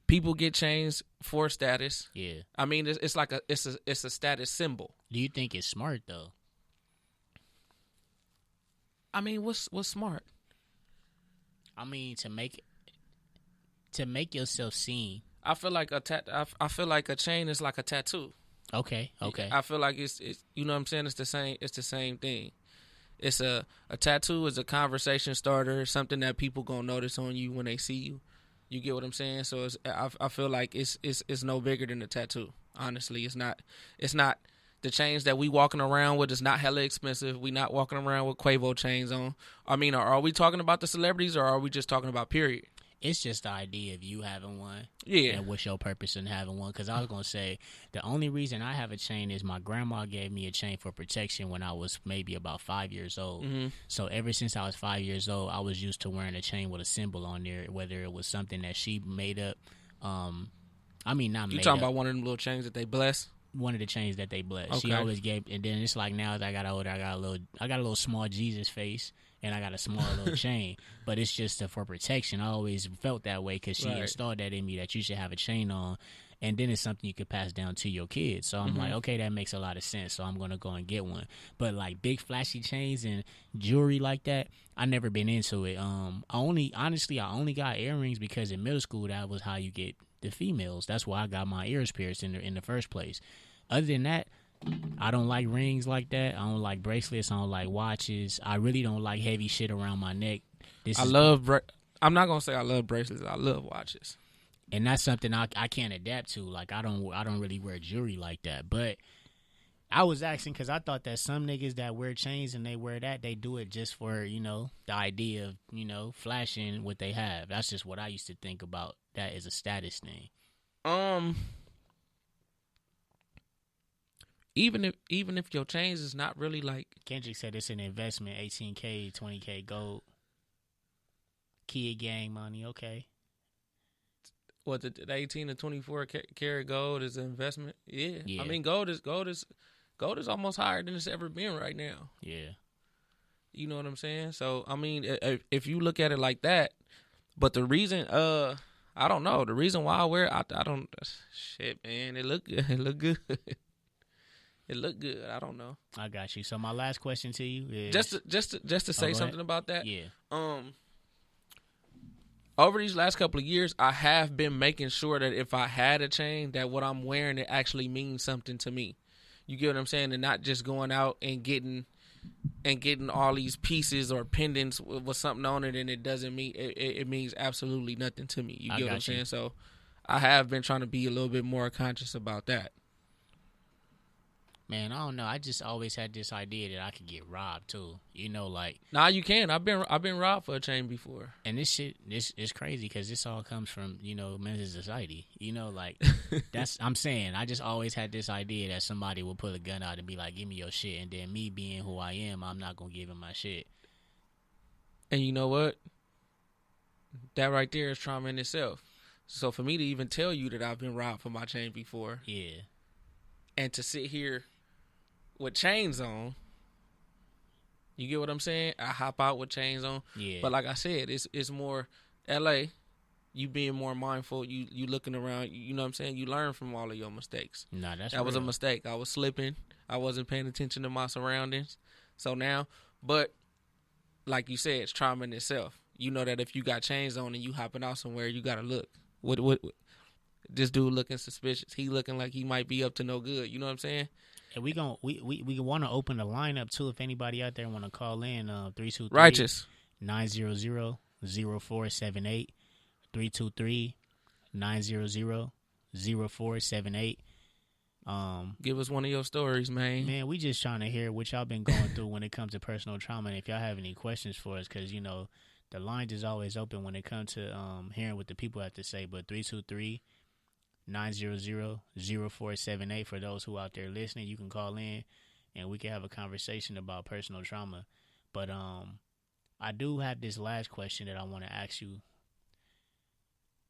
People get chains for status. Yeah. I mean, it's like it's a status symbol. Do you think it's smart though? I mean, what's smart? I mean, to make yourself seen I feel like I feel like a chain is like a tattoo. Okay. I feel like it's you know what I'm saying. It's the same thing. It's a tattoo is a conversation starter, something that people gonna notice on you when they see you. You get what I'm saying? So I feel like it's no bigger than a tattoo. Honestly, it's not. The chains that we walking around with is not hella expensive. We not walking around with Quavo chains on. I mean, are we talking about the celebrities or are we just talking about period? It's just the idea of you having one. Yeah. And what's your purpose in having one? Because I was going to say, the only reason I have a chain is my grandma gave me a chain for protection when I was maybe about 5 years old. Mm-hmm. So ever since I was 5 years old, I was used to wearing a chain with a symbol on there, whether it was something that she made up. I mean, not made up. You talking about one of them little chains that they bless? One of the chains that they bless. Okay. She always gave, and then it's like now as I got older, I got a little small Jesus face, and I got a small little chain. But it's just for protection. I always felt that way because she installed that in me that you should have a chain on, and then it's something you could pass down to your kids. So I'm like, okay, that makes a lot of sense. So I'm gonna go and get one. But like big flashy chains and jewelry like that, I never been into it. I only got earrings because in middle school that was how you get the females. That's why I got my ears pierced in the first place. Other than that, I don't like rings like that. I don't like bracelets. I don't like watches. I really don't like heavy shit around my neck. I'm not gonna say I love bracelets. I love watches, and that's something I can't adapt to. Like I don't really wear jewelry like that. But I was asking because I thought that some niggas that wear chains and they wear that, they do it just for the idea of flashing what they have. That's just what I used to think about that as a status thing. Even if your chains is not really like Kendrick said, it's an investment. 18K, 20K gold, kid gang money. Okay, what the 18 to 24 karat gold is an investment. Yeah. I mean gold is almost higher than it's ever been right now. Yeah, you know what I'm saying. So I mean, if you look at it like that, but the reason I don't know the reason why I wear it, I don't shit, man. It look good. It look good. It looked good. I don't know. I got you. So my last question to you is just to say something about that. Yeah. Over these last couple of years, I have been making sure that if I had a chain, that what I'm wearing it actually means something to me. You get what I'm saying, and not just going out and getting all these pieces or pendants with something on it, and it doesn't mean it means absolutely nothing to me. You get what I'm saying? So I have been trying to be a little bit more conscious about that. Man, I don't know. I just always had this idea that I could get robbed too. Like nah, you can. I've been robbed for a chain before. And this shit, this is crazy because this all comes from men's society. Like I'm saying. I just always had this idea that somebody will pull a gun out and be like, "Give me your shit," and then me being who I am, I'm not gonna give him my shit. And you know what? That right there is trauma in itself. So for me to even tell you that I've been robbed for my chain before, yeah, and to sit here with chains on, you get what I'm saying? I hop out with chains on. Yeah. But like I said, it's more LA. You being more mindful. You looking around. You know what I'm saying? You learn from all of your mistakes. Nah, that was a mistake. I was slipping. I wasn't paying attention to my surroundings. So now, but like you said, it's trauma in itself. You know that if you got chains on and you hopping out somewhere, you gotta look. What this dude looking suspicious. He looking like he might be up to no good. You know what I'm saying? And we want to open the lineup too. If anybody out there want to call in, 323 Righteous 900-0478, 323-900-0478. Give us one of your stories, man. Man, we just trying to hear what y'all been going through when it comes to personal trauma, and if y'all have any questions for us, because the lines is always open when it comes to hearing what the people have to say. But 323-900-0478 for those who out there listening, you can call in and we can have a conversation about personal trauma. But I do have this last question that I want to ask you.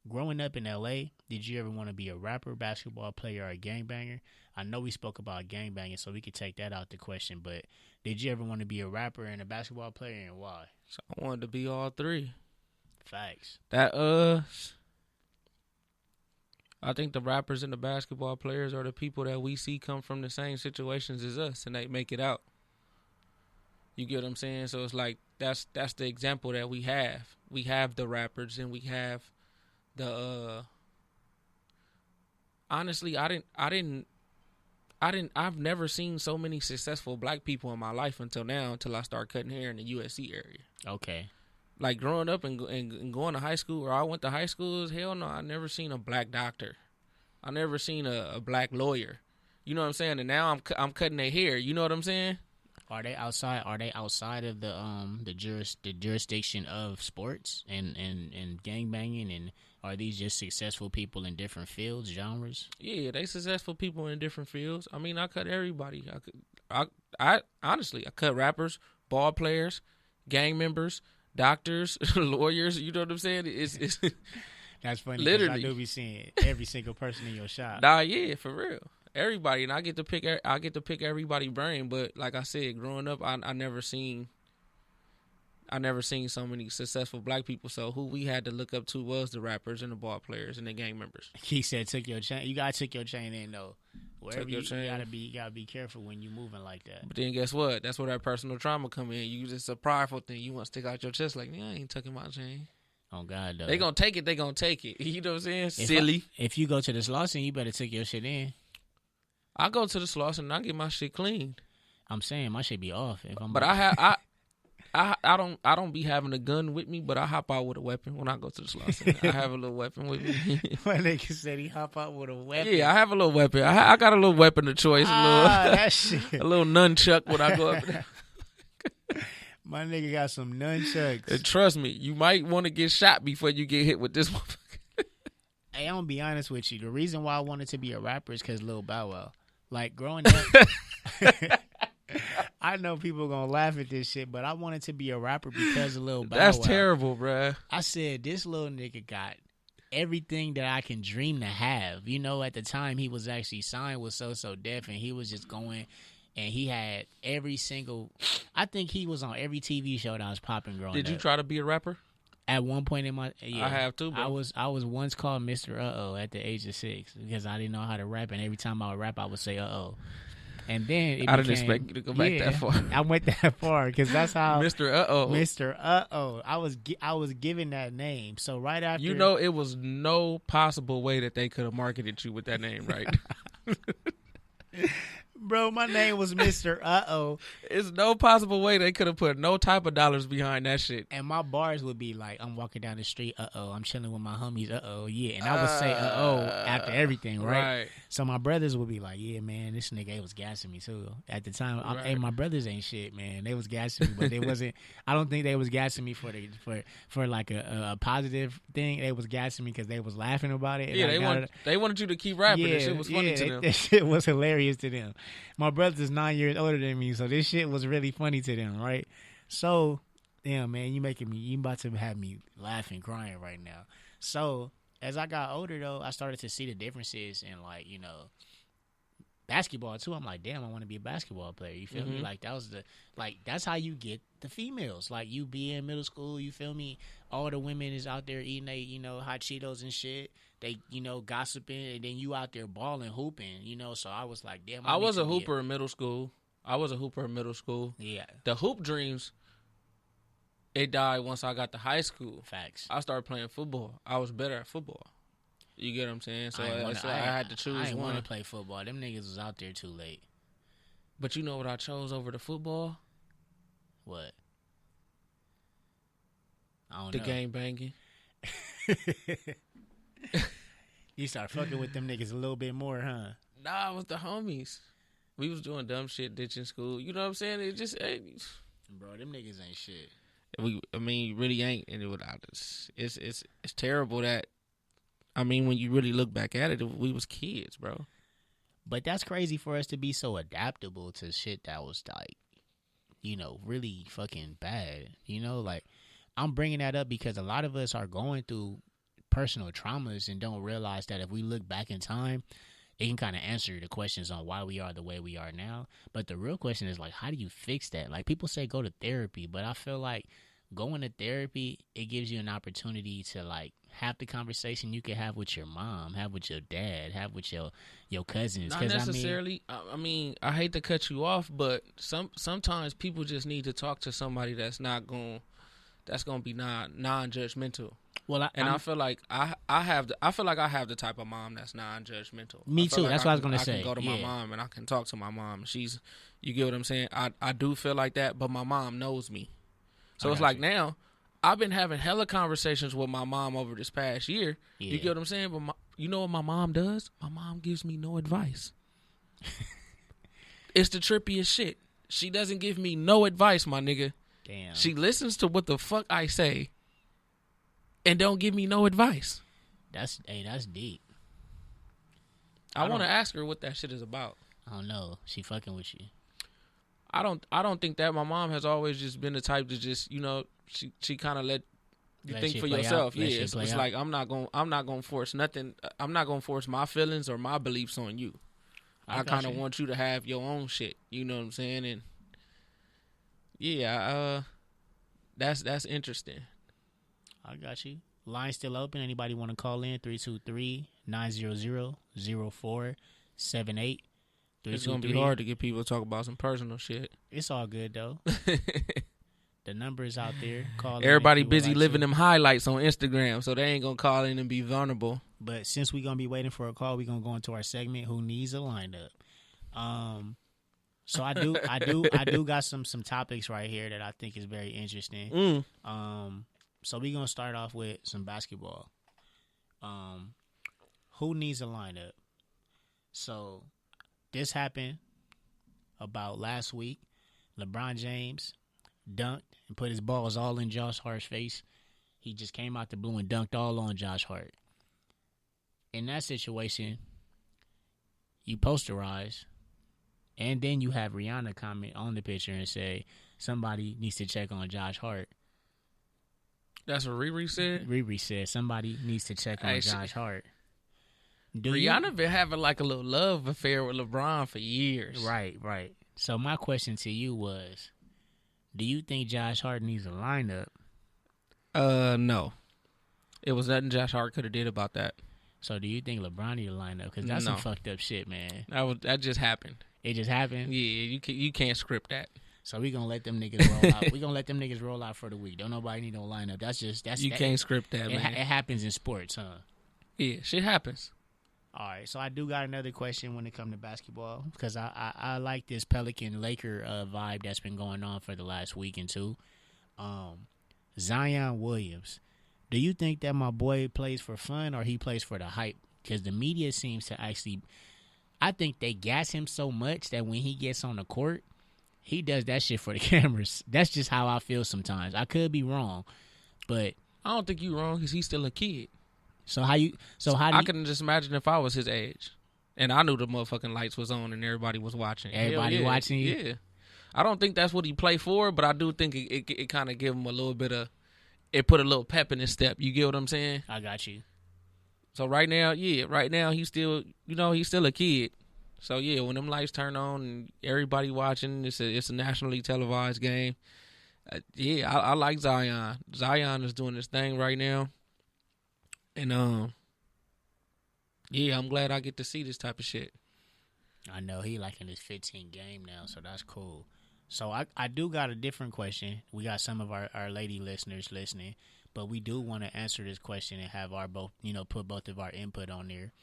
Growing up in LA, did you ever want to be a rapper, basketball player, or a gangbanger? I know we spoke about gangbanging, so we could take that out the question, but did you ever want to be a rapper and a basketball player, and why? So I wanted to be all three. Facts. I think the rappers and the basketball players are the people that we see come from the same situations as us, and they make it out. You get what I'm saying? So it's like that's the example that we have. We have the rappers and we have the honestly, I've never seen so many successful black people in my life until now, until I started cutting hair in the USC area. Okay. Like growing up and going to high school, or I went to high schools, hell no, I never seen a black doctor. I never seen a black lawyer. You know what I'm saying? And now I'm cutting their hair. You know what I'm saying? Are they outside of the jurisdiction of sports and gangbanging, and are these just successful people in different fields, genres? Yeah, they successful people in different fields. I mean, I cut everybody. I honestly, I cut rappers, ball players, gang members, doctors, lawyers. You know what I'm saying? It's That's funny. Literally, I do be seeing every single person in your shop. Nah, yeah, for real. Everybody, and I get to pick everybody's brain. But like I said, growing up, I never seen so many successful black people. So who we had to look up to was the rappers and the ball players and the gang members. He said, "Took your chain. You gotta take your chain in though. Wherever you chain. You gotta be careful when you moving like that." But then guess what? That's where that personal trauma come in. You just a prideful thing. You want to stick out your chest like, yeah, I ain't tucking my chain. Oh God, though. They gonna take it. You know what I'm saying? If you go to the Slauson, you better take your shit in. I go to the Slauson and I get my shit clean. I'm saying my shit be off. I don't be having a gun with me, but I hop out with a weapon when I go to the Slauson. I have a little weapon with me. My nigga said he hop out with a weapon. Yeah, I have a little weapon. I got a little weapon of choice. That shit. A little nunchuck when I go up there. My nigga got some nunchucks. And trust me, you might want to get shot before you get hit with this motherfucker. Hey, I'm gonna be honest with you. The reason why I wanted to be a rapper is because Lil Bow Wow. Like, growing up, I know people gonna laugh at this shit, but I wanted to be a rapper because of Lil Bow Wow. That's terrible, bruh. I said, this little nigga got everything that I can dream to have. You know, at the time he was actually signed with So Def, and he was just going, and he had every single, I think he was on every TV show that was popping growing up. Did you try to be a rapper? At one point in my, I have too, bro. I was once called Mr. Uh-oh at the age of 6 because I didn't know how to rap, and every time I would rap, I would say uh-oh. And then I didn't expect you to go back that far. I went that far because that's how Mr. Uh-oh. Mr. Uh-oh. I was given that name. So right after, you know, it was no possible way that they could have marketed you with that name, right? Bro, my name was Mr. Uh-oh. It's no possible way they could have put no type of dollars behind that shit. And my bars would be like, I'm walking down the street, uh-oh, I'm chilling with my homies, uh-oh, yeah. And I would say uh-oh after everything, right? So my brothers would be like, yeah, man, this nigga was gassing me too. At the time, hey, my brothers ain't shit, man. They was gassing me, but they wasn't, I don't think they was gassing me for like a positive thing. They was gassing me because they was laughing about it. And yeah, they wanted you to keep rapping. Yeah, that shit was funny to them. That shit was hilarious to them. My brother's 9 years older than me, so this shit was really funny to them, right? So, damn, man, you about to have me laughing, crying right now. So, as I got older, though, I started to see the differences in, like, you know, basketball, too. I'm like, damn, I want to be a basketball player. You feel me? Like, that's how you get the females. Like, you be in middle school, you feel me? All the women is out there eating they, you know, hot Cheetos and shit. They, you know, gossiping, and then you out there balling, hooping, you know. So I was like, damn. I was a hooper in middle school. Yeah. The hoop dreams, it died once I got to high school. Facts. I started playing football. I was better at football. You get what I'm saying? So I had to choose one. I didn't want to play football. Them niggas was out there too late. But you know what I chose over the football? What? I don't know. The gang banging. You start fucking with them niggas a little bit more, huh? Nah, it was the homies. We was doing dumb shit, ditching school. You know what I'm saying? It just, bro, them niggas ain't shit. I mean, really ain't. And it's terrible that, I mean, when you really look back at it, we was kids, bro. But that's crazy for us to be so adaptable to shit that was like, you know, really fucking bad. You know, like, I'm bringing that up because a lot of us are going through personal traumas and don't realize that if we look back in time, it can kind of answer the questions on why we are the way we are now. But the real question is, like, how do you fix that? Like, people say go to therapy, but I feel like going to therapy, it gives you an opportunity to, like, have the conversation you can have with your mom, have with your dad, have with your cousins. Not necessarily. I mean, I hate to cut you off, but sometimes people just need to talk to somebody that's gonna be non-judgmental. Well, I feel like I have the type of mom that's non-judgmental. Me too. That's what I was gonna say. I can go to my mom and I can talk to my mom. You get what I'm saying? I do feel like that, but my mom knows me. So it's like now, I've been having hella conversations with my mom over this past year. Yeah. You get what I'm saying? But you know what my mom does? My mom gives me no advice. It's the trippiest shit. She doesn't give me no advice, my nigga. Damn. She listens to what the fuck I say and don't give me no advice. That's deep. I want to ask her what that shit is about. I don't know. She fucking with you. I don't think that. My mom has always just been the type to just, you know, she kind of let you think for yourself. Yeah, it's like I'm not gonna force nothing. I'm not gonna force my feelings or my beliefs on you. I kind of want you to have your own shit. You know what I'm saying? And yeah, that's interesting. I got you. Line still open. Anybody want to call in? 323-900-0478. It's going to be hard to get people to talk about some personal shit. It's all good, though. The number is out there. Call Everybody busy living them highlights on Instagram, so they ain't going to call in and be vulnerable. But since we're going to be waiting for a call, we're going to go into our segment, Who Needs a Lineup? So I do got some topics right here that I think is very interesting. So we're going to start off with some basketball. Who needs a lineup? So this happened about last week. LeBron James dunked and put his balls all in Josh Hart's face. He just came out the blue and dunked all on Josh Hart. In that situation, you posterize, and then you have Rihanna comment on the picture and say, somebody needs to check on Josh Hart. That's what Riri said? Riri said somebody needs to check on Josh Hart. Rihanna been having like a little love affair with LeBron for years. Right. So my question to you was, do you think Josh Hart needs a lineup? No. It was nothing Josh Hart could have did about that. So do you think LeBron need a lineup? Because that's some fucked up shit, man. That just happened. It just happened? Yeah, you can't script that. So we gonna let them niggas roll out. We gonna let them niggas roll out for the week. Don't nobody need no lineup. Can't script that, man. It happens in sports, huh? Yeah, shit happens. All right, so I do got another question when it comes to basketball because I like this Pelican Laker vibe that's been going on for the last week and two. Zion Williams, do you think that my boy plays for fun or he plays for the hype? Because the media seems to actually, I think they gas him so much that when he gets on the court, he does that shit for the cameras. That's just how I feel sometimes. I could be wrong, but I don't think you're wrong because he's still a kid. I can just imagine if I was his age, and I knew the motherfucking lights was on and everybody was watching. Everybody watching you? Yeah. I don't think that's what he play for, but I do think it kind of give him a little bit of, it put a little pep in his step. You get what I'm saying? I got you. So right now he's still, he's still a kid. So yeah, when them lights turn on and everybody watching, it's a nationally televised game. I like Zion. Zion is doing this thing right now. And I'm glad I get to see this type of shit. I know he like in his 15th game now, so that's cool. So I do got a different question. We got some of our lady listeners listening, but we do want to answer this question and have put both of our input on there.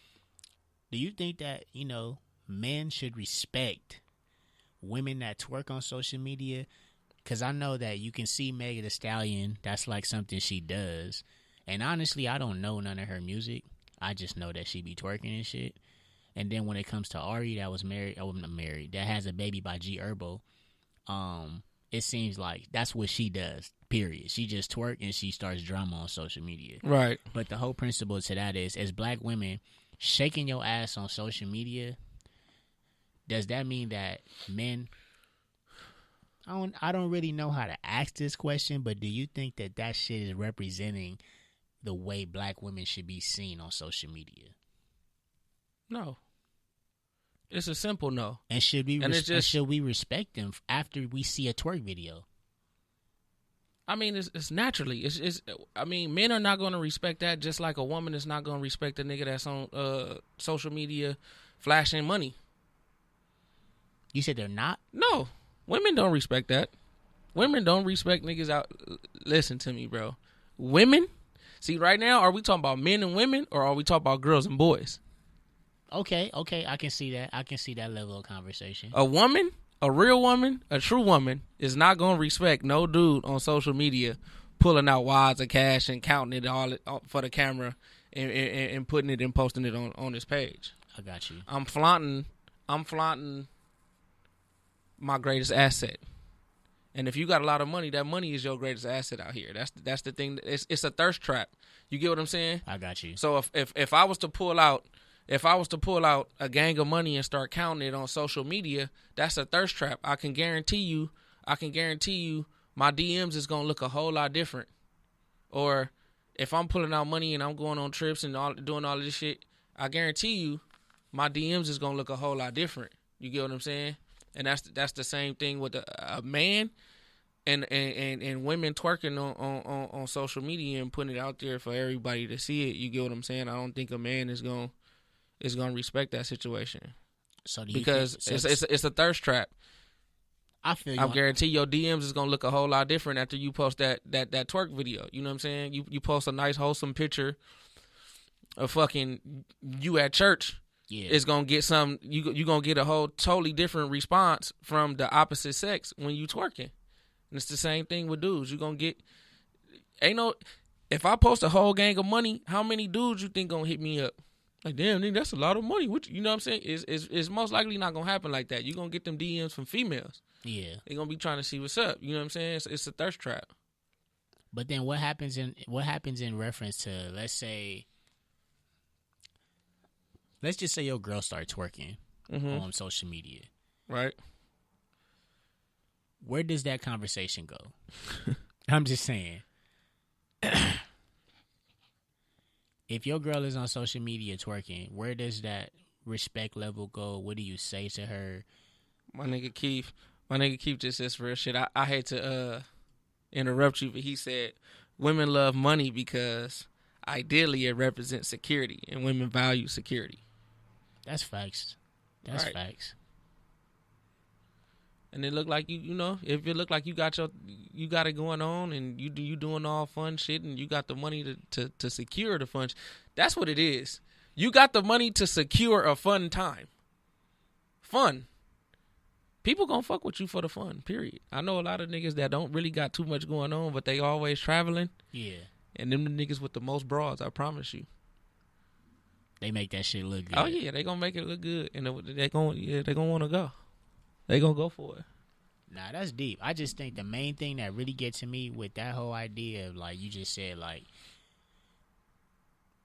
Do you think that, men should respect women that twerk on social media? Because I know that you can see Megan Thee Stallion, that's like something she does. And honestly, I don't know none of her music. I just know that she be twerking and shit. And then when it comes to Ari, that was married, that has a baby by G Herbo, it seems like that's what she does, period. She just twerk and she starts drama on social media. Right. But the whole principle to that is, as black women, shaking your ass on social media, does that mean that men... I don't really know how to ask this question, but do you think that shit is representing the way black women should be seen on social media? No. It's a simple no. And should we respect them after we see a twerk video? I mean, it's naturally. Men are not going to respect that, just like a woman is not going to respect a nigga that's on social media flashing money. You said they're not? No. Women don't respect that. Women don't respect niggas out. Listen to me, bro. Women See, right now, are we talking about men and women, or are we talking about girls and boys? Okay, I can see that. I can see that level of conversation. A woman, a real woman, a true woman is not gonna respect no dude on social media pulling out wads of cash and counting it all for the camera and putting it and posting it on his page. I got you. I'm flaunting my greatest asset. And if you got a lot of money, that money is your greatest asset out here. That's the thing. It's a thirst trap. You get what I'm saying? I got you. So if I was to pull out a gang of money and start counting it on social media, that's a thirst trap. I can guarantee you my DMs is gonna look a whole lot different. Or if I'm pulling out money and I'm going on trips and doing all of this shit, I guarantee you my DMs is gonna look a whole lot different. You get what I'm saying? And that's the same thing with a man and women twerking on social media and putting it out there for everybody to see it. You get what I'm saying? I don't think a man is gonna respect that situation. So because it's a thirst trap. I feel you. I guarantee your DMs is gonna look a whole lot different after you post that twerk video. You know what I'm saying? You post a nice wholesome picture of fucking you at church. Yeah. It's gonna get some. You gonna get a whole totally different response from the opposite sex when you twerking. And it's the same thing with dudes. You gonna get if I post a whole gang of money, how many dudes you think gonna hit me up? Like, damn, nigga, that's a lot of money. You know what I'm saying? It's most likely not gonna happen like that. You gonna get them DMs from females. Yeah. They gonna be trying to see what's up. You know what I'm saying? It's a thirst trap. But then what happens in reference to, let's just say your girl starts twerking on social media. Right. Where does that conversation go? I'm just saying. If your girl is on social media twerking, where does that respect level go? What do you say to her? My nigga Keith just says real shit. I hate to interrupt you, but he said women love money because ideally it represents security and women value security. That's facts. That's right. Facts. And it look like you know, if it look like you got it going on and you doing all fun shit and you got the money to secure the fun, that's what it is. You got the money to secure a fun time. Fun. People gonna fuck with you for the fun, period. I know a lot of niggas that don't really got too much going on, but they always traveling. Yeah. And them the niggas with the most broads, I promise you. They make that shit look good. Oh yeah, they gonna make it look good, and they gonna want to go. They gonna go for it. Nah, that's deep. I just think the main thing that really gets to me with that whole idea of, like you just said, like,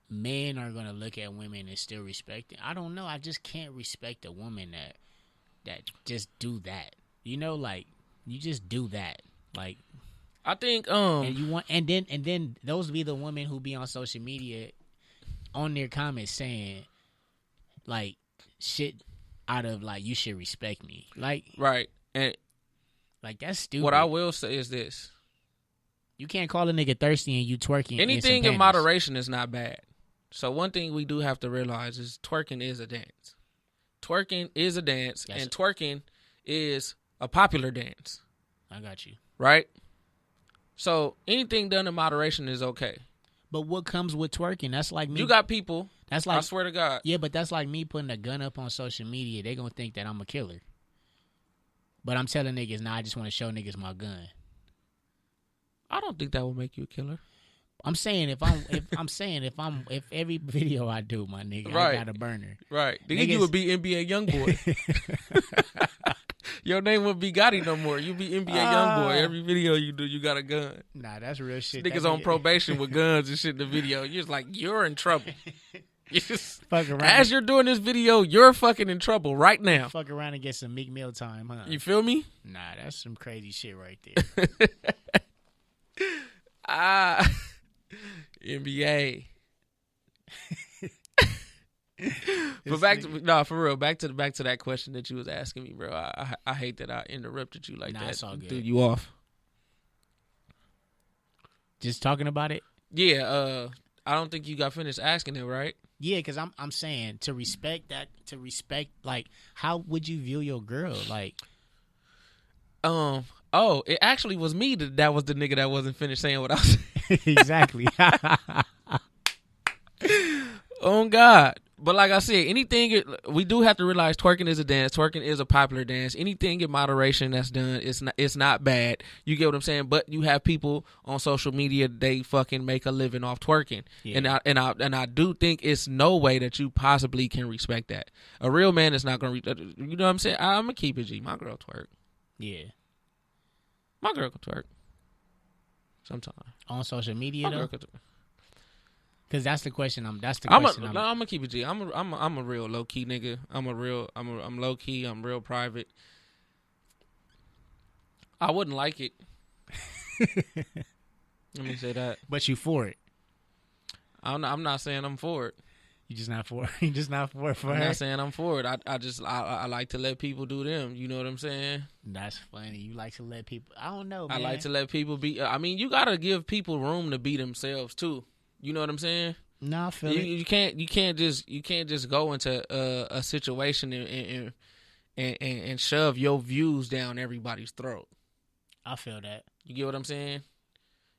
men are gonna look at women and still respect it. I don't know. I just can't respect a woman that just do that. You know, like, you just do that. Like, I think and you want and then those be the women who be on social media on their comments saying, like, shit out of, like, you should respect me. Like, right. And like, that's stupid. What I will say is this. You can't call a nigga thirsty and you twerking. Anything in moderation is not bad. So one thing we do have to realize is twerking is a dance. Twerking is a dance, and twerking is a popular dance. I got you. Right? So anything done in moderation is okay. But what comes with twerking? That's like me. You got people. That's like, I swear to God. Yeah, but that's like me putting a gun up on social media. They gonna think that I'm a killer. But I'm telling niggas, nah, I just want to show niggas my gun. I don't think that will make you a killer. I'm saying if every video I do, my nigga, right. I got a burner. Right. Then you would be NBA Youngboy. Your name would be Gotti no more. You be NBA Youngboy. Every video you do, you got a gun. Nah, that's real shit. Niggas on probation with guns and shit in the video. You're just like, you're in trouble. Fuck around. As you're doing this video, you're fucking in trouble right now. Fuck around and get some Meek Mill time, huh? You feel me? Nah, that's some crazy shit right there. NBA. But for real, back to that question that you was asking me, bro. I hate that I interrupted you like that. It's all good. Threw you off. Just talking about it? Yeah, I don't think you got finished asking it, right? Yeah, because I'm saying to respect, like, how would you view your girl? Like, Oh, it actually was me that was the nigga that wasn't finished saying what I was saying. Exactly. Oh God. But like I said, we do have to realize twerking is a dance. Twerking is a popular dance. Anything in moderation that's done, it's not bad. You get what I'm saying? But you have people on social media, they fucking make a living off twerking. Yeah. And I do think it's no way that you possibly can respect that. A real man is not gonna you know what I'm saying? I'm gonna keep it G. My girl twerk. Yeah. My girl can twerk. Sometimes. On social media, My though? girl can twerk. Because that's the question. I'm gonna keep it G. I'm a real low key nigga. I'm low key. I'm real private. I wouldn't like it. Let me say that. But you for it? I'm not saying I'm for it. You just not for it. You just not for it for her. I'm not saying I'm for it. I like to let people do them. You know what I'm saying? That's funny. You like to let people. I don't know, man. I like to let people be. I mean, you gotta give people room to be themselves too. You know what I'm saying? No, I feel it. You can't just go into a situation and shove your views down everybody's throat. I feel that. You get what I'm saying?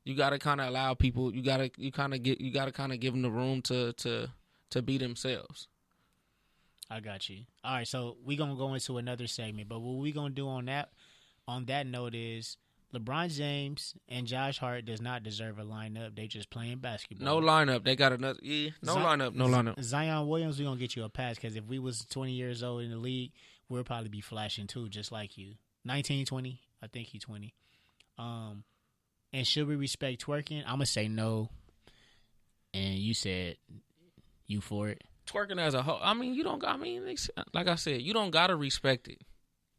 You gotta kind of allow people. You gotta kind of give them the room to be themselves. I got you. All right, so we gonna go into another segment, but what we gonna do on that note is LeBron James and Josh Hart does not deserve a lineup. They just playing basketball. No lineup. They got another. Yeah, no lineup. Zion Williams, we gonna get you a pass because if we was 20 years old in the league, we'll probably be flashing too, just like you. 19, 20. I think he's 20. And should we respect twerking? I'm gonna say no. And you said you for it. Twerking as a whole. I mean, like I said, you don't gotta respect it.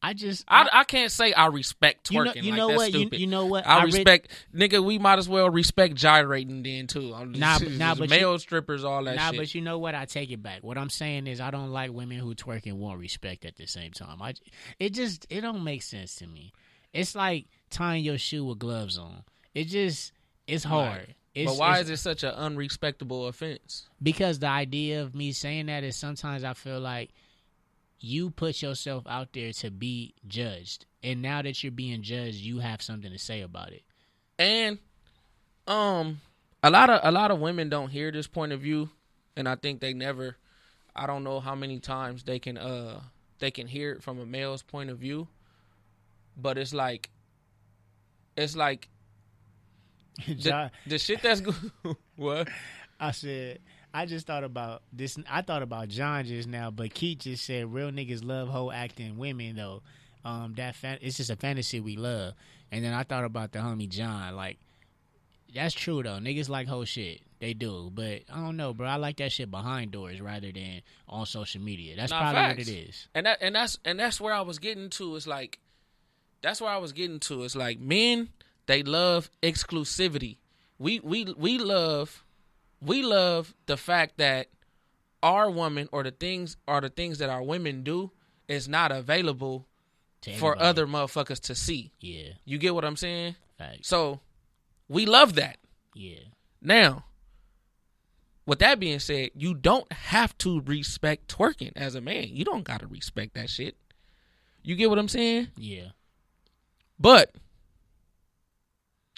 I can't say I respect twerking. You know what? You know what? I respect, nigga. We might as well respect gyrating then too. But male strippers, all that shit. But you know what? I take it back. What I'm saying is I don't like women who twerk and want respect at the same time. It don't make sense to me. It's like tying your shoe with gloves on. It's hard. Right. But why is it such an unrespectable offense? Because the idea of me saying that is sometimes I feel like you put yourself out there to be judged, and now that you're being judged, you have something to say about it. And a lot of women don't hear this point of view, and I think they never. I don't know how many times they can hear it from a male's point of view, but it's like the shit that's good. What I said. I just thought about this. I thought about John just now, but Keith just said real niggas love hoe acting women though. It's just a fantasy we love. And then I thought about the homie John. Like that's true though. Niggas like hoe shit. They do, but I don't know, bro. I like that shit behind doors rather than on social media. That's probably facts. What it is. And that's where I was getting to. It's like that's where I was getting to. It's like men, they love exclusivity. We love the fact that our woman or the things that our women do is not available for other motherfuckers to see. Yeah. You get what I'm saying? Thanks. So we love that. Yeah. Now, with that being said, you don't have to respect twerking as a man. You don't got to respect that shit. You get what I'm saying? Yeah. But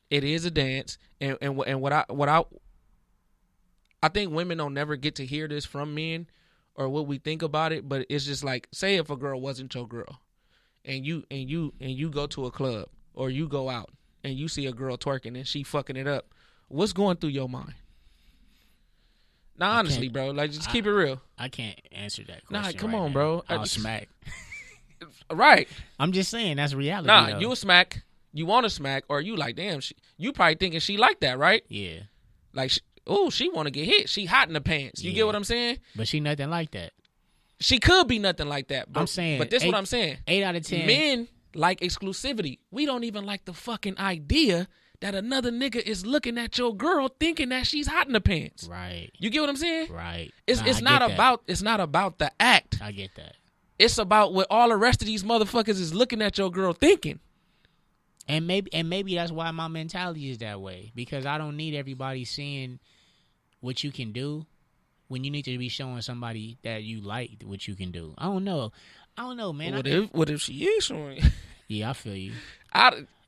it is a dance, and what I think women don't never get to hear this from men or what we think about it, but it's just like, say if a girl wasn't your girl and you go to a club or you go out and you see a girl twerking and she fucking it up, what's going through your mind? Nah, honestly, bro, like just keep it real. I can't answer that question. Nah, come right on, now. bro. I'll smack. Right. I'm just saying that's reality. Nah, though. you a smack. You want to smack, or you like, damn, you probably thinking she like that, right? Yeah. Like, she want to get hit. She hot in the pants. You get what I'm saying? But she nothing like that. She could be nothing like that. But, I'm saying. But this what I'm saying. 8 out of 10. Men like exclusivity. We don't even like the fucking idea that another nigga is looking at your girl thinking that she's hot in the pants. Right. You get what I'm saying? Right. It's not about the act. I get that. It's about what all the rest of these motherfuckers is looking at your girl thinking. And maybe that's why my mentality is that way, because I don't need everybody seeing what you can do when you need to be showing somebody that you like what you can do. I don't know, man. What if she is showing? Yeah, I feel you.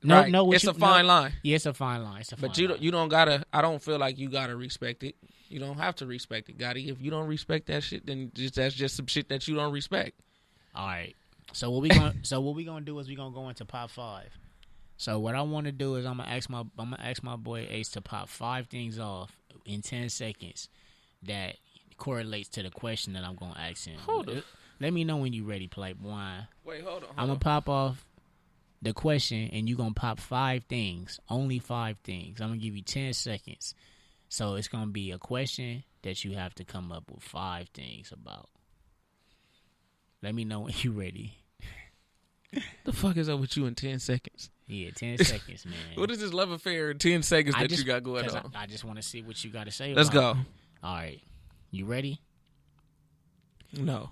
No, right. no. It's a fine line. Yeah, it's a fine line. It's a fine line. You don't gotta. I don't feel like you gotta respect it. You don't have to respect it, Gotti. If you don't respect that shit, then that's just some shit that you don't respect. All right. So what we gonna do is we gonna go into pop 5. So what I want to do is I'm gonna ask my boy Ace to pop 5 things off in 10 seconds that correlates to the question that I'm gonna ask him. Hold up. Let me know when you ready, Playboy. Wait, hold on. I'm gonna pop off the question and you gonna pop 5 things, only 5 things. I'm gonna give you 10 seconds. So it's gonna be a question that you have to come up with 5 things about. Let me know when you ready. The fuck is up with you in 10 seconds? Yeah, 10 seconds, man. What is this love affair in 10 seconds you got going on? I just want to see what you got to say. Let's go. All right. You ready? No.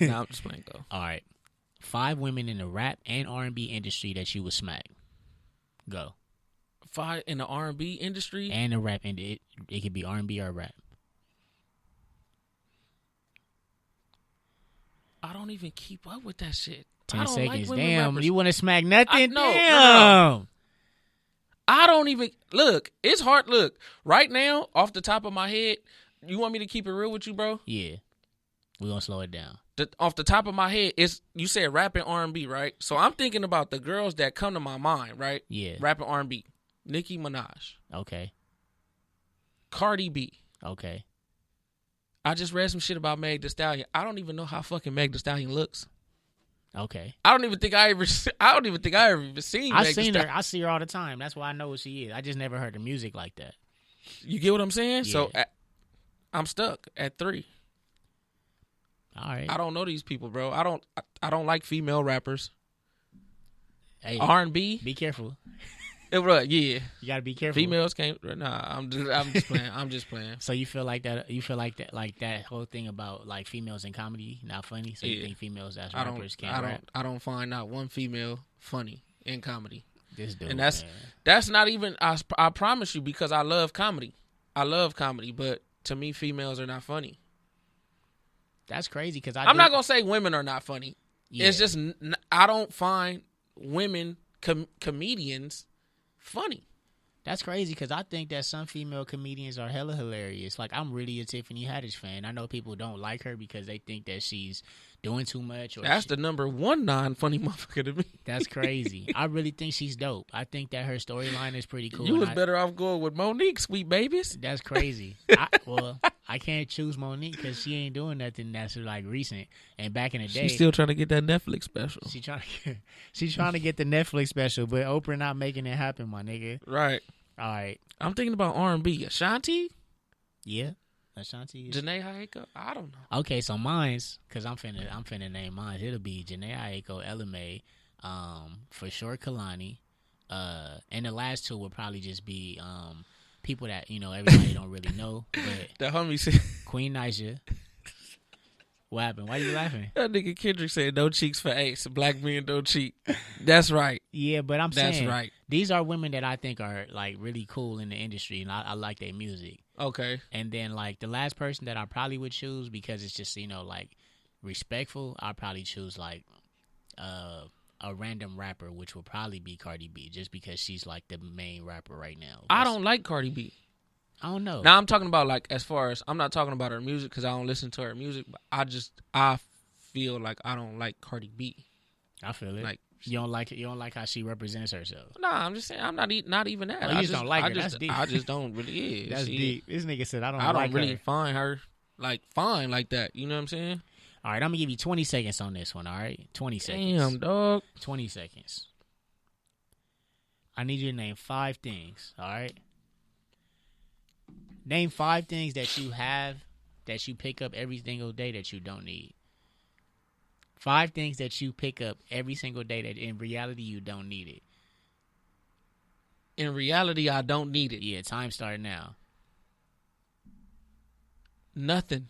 Nah, I'm just playing, go. All right. 5 women in the rap and R&B industry that you would smack. Go. 5 in the R&B industry? And the rap. It could be R&B or rap. I don't even keep up with that shit. 10 I don't seconds. like Damn, rappers. you want to smack nothing? No. Damn. I don't even look. It's hard. Look, right now, off the top of my head, you want me to keep it real with you, bro? Yeah, we're gonna slow it down. Off the top of my head, it's you said rap and R&B, right? So I'm thinking about the girls that come to my mind, right? Yeah, rap and R&B. Nicki Minaj. Okay. Cardi B. Okay. I just read some shit about Meg Thee Stallion. I don't even know how fucking Meg Thee Stallion looks. Okay. I don't even think I ever seen Meg Thee Stallion. her. I see her all the time. That's why I know what she is. I just never heard her music like that. You get what I'm saying? Yeah. So I'm stuck at 3. All right. I don't know these people, bro. I don't like female rappers. Hey, R&B. be careful. Yeah. You gotta be careful. Females can't. Nah, I'm just playing. I'm just playing. So you feel like that? You feel like that whole thing about like females in comedy not funny? So you think females as rappers can't rap? I don't find not one female funny in comedy. This dude, and man. that's not even. I promise you, because I love comedy. I love comedy, but to me, females are not funny. That's crazy because I'm not gonna say women are not funny. Yeah. It's just I don't find women comedians funny. That's crazy because I think that some female comedians are hella hilarious. Like, I'm really a Tiffany Haddish fan. I know people don't like her because they think that she's doing too much. Or that's the number 1 non-funny motherfucker to me. That's crazy. I really think she's dope. I think that her storyline is pretty cool. You was better off going with Monique, Sweet Babies. That's crazy. I can't choose Monique because she ain't doing nothing that's like recent. And back in the day, she's still trying to get that Netflix special. She's trying to get the Netflix special, but Oprah not making it happen, my nigga. Right. All right. I'm thinking about R&B. Ashanti? Yeah. Ashanti. Janae Aiko? I don't know. Okay, so mine's, because I'm finna name mine. It'll be Janae Aiko, Ella Mai, for sure Kalani, and the last 2 would probably just be people that, everybody don't really know. But the homie said Queen Naija. What happened? Why are you laughing? That nigga Kendrick said no cheeks for Ace. Black men don't cheat. That's right. Yeah, but That's saying right. These are women that I think are like really cool in the industry, and I like their music. Okay. And then like the last person that I probably would choose because it's just like respectful, I'll probably choose like a random rapper, which will probably be Cardi B, just because she's like the main rapper right now. I don't like Cardi B. I don't know. Now I'm talking about like as far as I'm not talking about her music because I don't listen to her music, but I feel like I don't like Cardi B. I feel it. Like you don't like it. You don't like how she represents herself. Nah, I'm just saying I'm not even that. Oh, you just don't like her. That's deep. I just don't really. That's deep. This nigga said I don't like really her. find her like fine like that. You know what I'm saying? All right, I'm gonna give you 20 seconds on this one. All right, 20 seconds. Damn, dog. 20 seconds. I need you to name 5 things. All right. Name 5 things that you have that you pick up every single day that you don't need. 5 things that you pick up every single day that in reality you don't need it. In reality, I don't need it. Yeah, time started now. Nothing.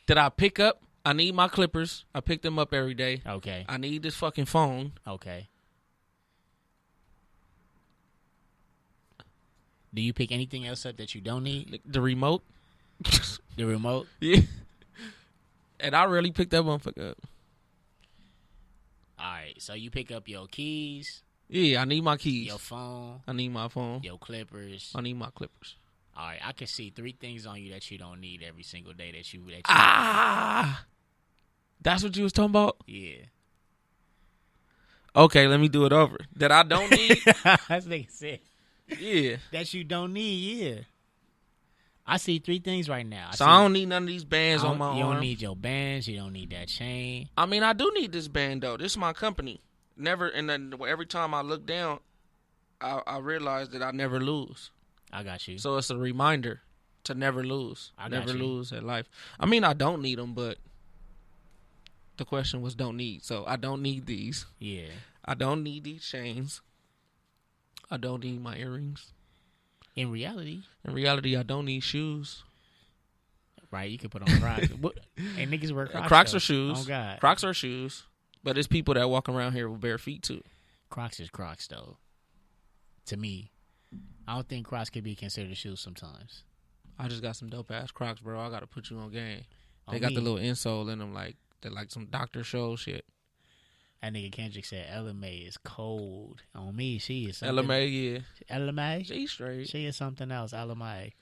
Did I pick up? I need my clippers. I pick them up every day. Okay. I need this fucking phone. Okay. Do you pick anything else up that you don't need? The remote. The remote? Yeah. And I really picked that motherfucker up. All right. So you pick up your keys, Yeah, I need my keys. Your phone. I need my phone. Your clippers. I need my clippers. All right, I can see 3 things on you that you don't need every single day that you That's what you was talking about? Yeah. Okay, let me do it over. That I don't need? That's nigga said. Yeah. That you don't need, yeah. I see 3 things right now. I don't need none of these bands on my arm. You don't need your bands. You don't need that chain. I mean, I do need this band, though. This is my company. Never, and then every time I look down, I realize that I never lose. I got you. So it's a reminder to never lose. Never lose at life. I mean, I don't need them, but the question was don't need. So I don't need these. Yeah. I don't need these chains. I don't need my earrings. In reality, I don't need shoes. Right, you can put on Crocs. And niggas wear Crocs. Crocs are shoes. Oh, God. Crocs are shoes. But it's people that walk around here with bare feet, too. Crocs is Crocs, though. To me. I don't think Crocs can be considered shoes sometimes. I just got some dope-ass Crocs, bro. I got to put you on game. They got the little insole in them, like they're like some Dr. Show shit. That nigga Kendrick said LMA is cold. On me, she is something. LMA, yeah. LMA? She straight. She is something else. LMA.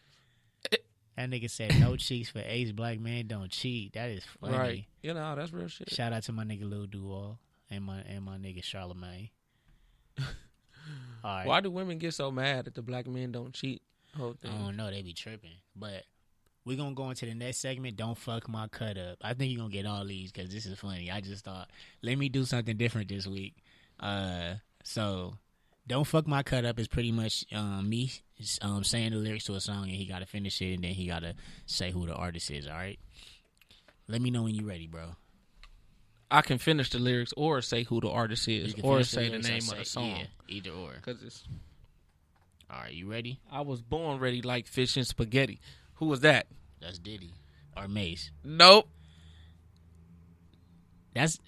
That nigga said no cheeks for ace. Black man don't cheat. That is funny. Right. You know, that's real shit. Shout out to my nigga Lil Duval and my nigga Charlamagne. All right. Why do women get so mad that the black men don't cheat? Whole thing. I don't know. They be tripping. But we're going to go into the next segment. Don't fuck my cut up. I think you're going to get all these because this is funny. I just thought, let me do something different this week. So, don't fuck my cut up is pretty much me saying the lyrics to a song, and he got to finish it, and then he got to say who the artist is, all right? Let me know when you're ready, bro. I can finish the lyrics or say who the artist is or say the name of the song. Yeah, either or. Cause it's... All right, you ready? I was born ready like fish and spaghetti. Who was that? That's Diddy or Mace. Nope. That's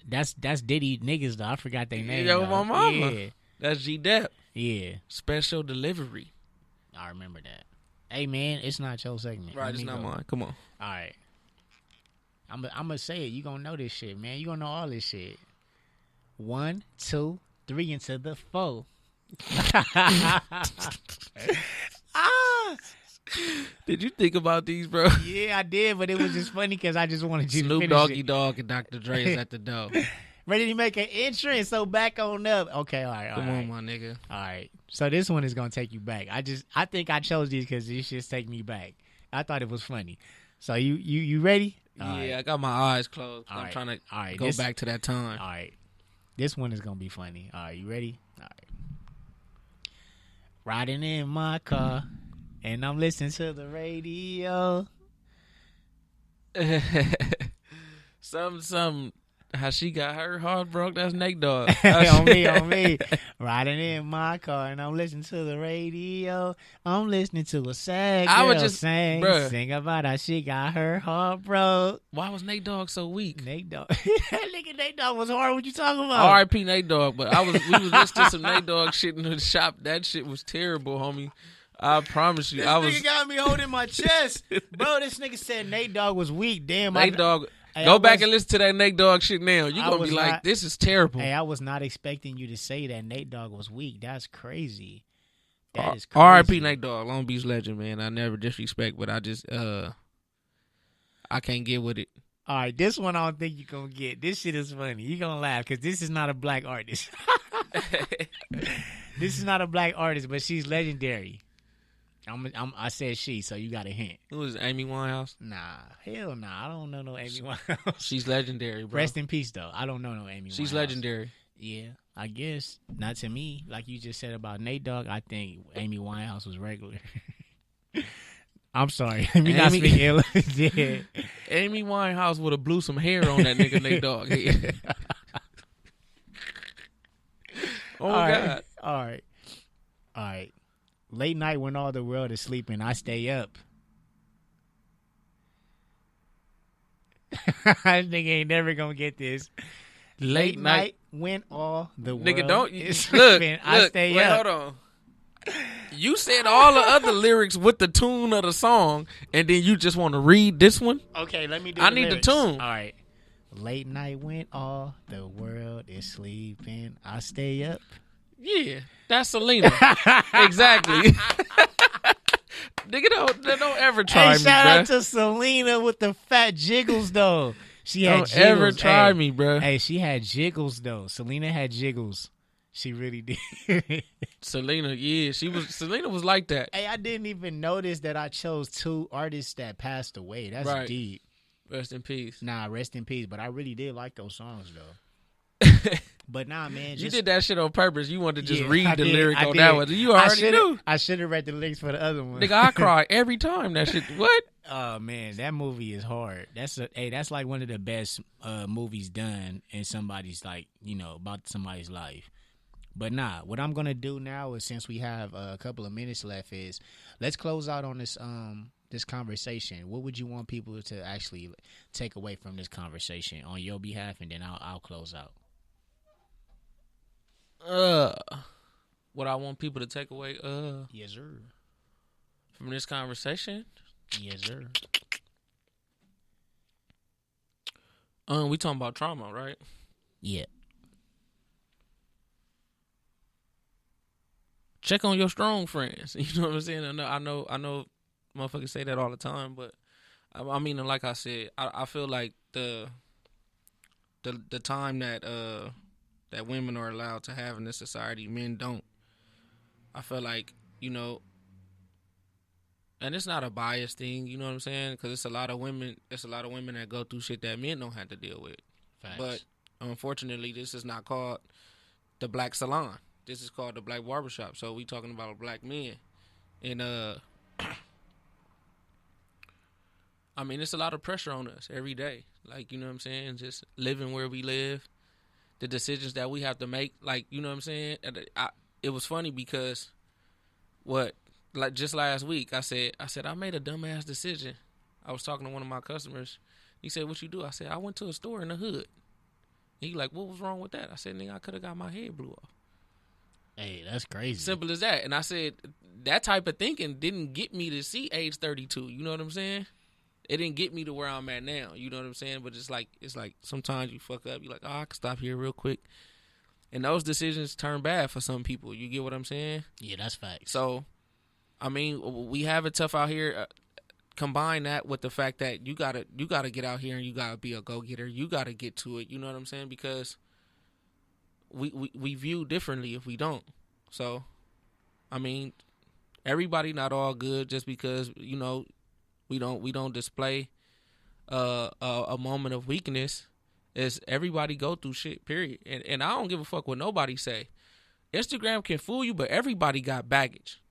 Diddy niggas though. I forgot their name. Yo, though. my mama. Yeah. That's G-Dep. Yeah. Special delivery. I remember that. Hey man, it's not your segment. Right, it's not mine. Come on. All right. I'm gonna say it. You gonna know this shit, man. You gonna know all this shit. 1, 2, 3 into the 4. Did you think about these, bro? Yeah, I did, but it was just funny because I just wanted you to Snoop finish Doggy it. Dogg and Dr. Dre is at the door. Ready to make an entrance, so back on up. Okay, all right. Come on, my nigga. All right. So this one is gonna take you back. I think I chose these because these shits take me back. I thought it was funny. So you ready? All right. I got my eyes closed. I'm trying to go back to that time. All right. This one is gonna be funny. All right, you ready? All right. Riding in my car, and I'm listening to the radio. Some. How she got her heart broke? That's Nate Dogg. on me. Riding in my car, and I'm listening to the radio. I'm listening to a sad girl sing about how she got her heart broke. Why was Nate Dogg so weak? Nate Dogg. That nigga Nate Dogg was hard. What you talking about? R.I.P. Nate Dogg. But we was listening to some Nate Dogg shit in the shop. That shit was terrible, homie. I promise you. This nigga got me holding my chest. Bro, this nigga said Nate Dogg was weak. Damn. Nate Dogg. Go back and listen to that Nate Dogg shit now. You're going to be like, this is terrible. Hey, I was not expecting you to say that Nate Dogg was weak. That's crazy. That is crazy. R.I.P. Nate Dogg, Long Beach legend, man. I never disrespect, but I just, I can't get with it. All right, this one I don't think you're going to get. This shit is funny. You're going to laugh because this is not a black artist. This is not a black artist, but she's legendary. I said she, so you got a hint. Who is Amy Winehouse? Nah, hell nah. I don't know no Amy Winehouse. She's legendary, bro. Rest in peace, though. I don't know no Amy Winehouse. She's legendary. Yeah, I guess. Not to me. Like you just said about Nate Dogg, I think Amy Winehouse was regular. I'm sorry. Let me not speak ill. Yeah. Amy Winehouse would have blew some hair on that nigga Nate Dogg. Oh, God. All right. Late night when all the world is sleeping, I stay up. I think ain't never gonna get this. Late night when all the world is sleeping, I stay up. Hold on. You said all the other lyrics with the tune of the song, and then you just want to read this one? Okay, let me do I need the tune. All right. Late night when all the world is sleeping, I stay up. Yeah, that's Selena. Exactly. Nigga, don't ever try me, shout bruh. out to Selena with the fat jiggles, though. She had Don't jiggles. ever try me, bruh. Hey, she had jiggles, though. Selena had jiggles. She really did. Selena, yeah, Selena was like that. Hey, I didn't even notice that I chose two artists that passed away. That's Right. deep. Rest in peace. Nah, rest in peace. But I really did like those songs, though. But nah, man. You did that shit on purpose. You wanted to just read the did, lyric on did. that one. You already knew. I should have read the lyrics for the other one. Nigga, I cry every time that shit. What? Oh man, that movie is hard. That's like one of the best movies done in somebody's about somebody's life. But nah, what I'm gonna do now is, since we have a couple of minutes left, is let's close out on this conversation. What would you want people to actually take away from this conversation on your behalf, and then I'll close out. What I want people to take away, yes sir, from this conversation, yes sir. We talking about trauma, right? Yeah. Check on your strong friends. You know what I'm saying? I know, motherfuckers say that all the time, but I mean, like I said, I feel like the time that women are allowed to have in this society, men don't. I feel like, and it's not a bias thing, you know what I'm saying? Because it's a lot of women that go through shit that men don't have to deal with. Facts. But unfortunately, this is not called the Black Salon. This is called the Black Barbershop. So we talking about black men. And I mean, it's a lot of pressure on us every day. Like, you know what I'm saying? Just living where we live. The decisions that we have to make, like, you know what I'm saying? It was funny because just last week, I said I made a dumbass decision. I was talking to one of my customers. He said, "What you do?" I said, "I went to a store in the hood." He like, "What was wrong with that?" I said, "Nigga, I could have got my head blew off." Hey, that's crazy. Simple as that. And I said, that type of thinking didn't get me to see age 32. You know what I'm saying? It didn't get me to where I'm at now. You know what I'm saying? But it's like sometimes you fuck up. You're like, oh, I can stop here real quick. And those decisions turn bad for some people. You get what I'm saying? Yeah, that's facts. So, I mean, we have it tough out here. Combine that with the fact that you gotta get out here and you gotta be a go-getter. You gotta get to it. You know what I'm saying? Because we view differently if we don't. So, I mean, everybody not all good just because, we don't display a moment of weakness. Is everybody go through shit, period. And I don't give a fuck what nobody say. Instagram can fool you, but everybody got baggage.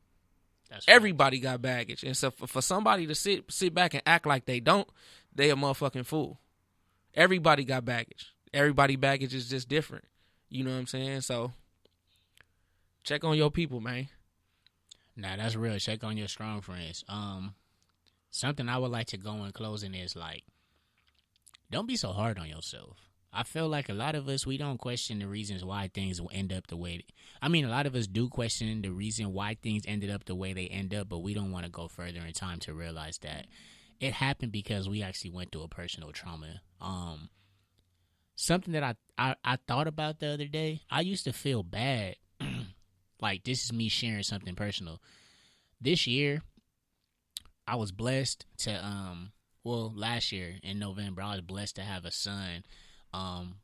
Everybody got baggage. And so for somebody to sit back and act like they don't, they a motherfucking fool. Everybody got baggage. Everybody baggage is just different. You know what I'm saying? So check on your people, man. Nah, that's real. Check on your strong friends. Something I would like to go in closing is, like, don't be so hard on yourself. I feel like a lot of us, we don't question the reasons why things will end up the way. A lot of us do question the reason why things ended up the way they end up, but we don't want to go further in time to realize that it happened because we actually went through a personal trauma. Something that I thought about the other day, I used to feel bad. Like, this is me sharing something personal. This year, I was blessed to, last year in November, I was blessed to have a son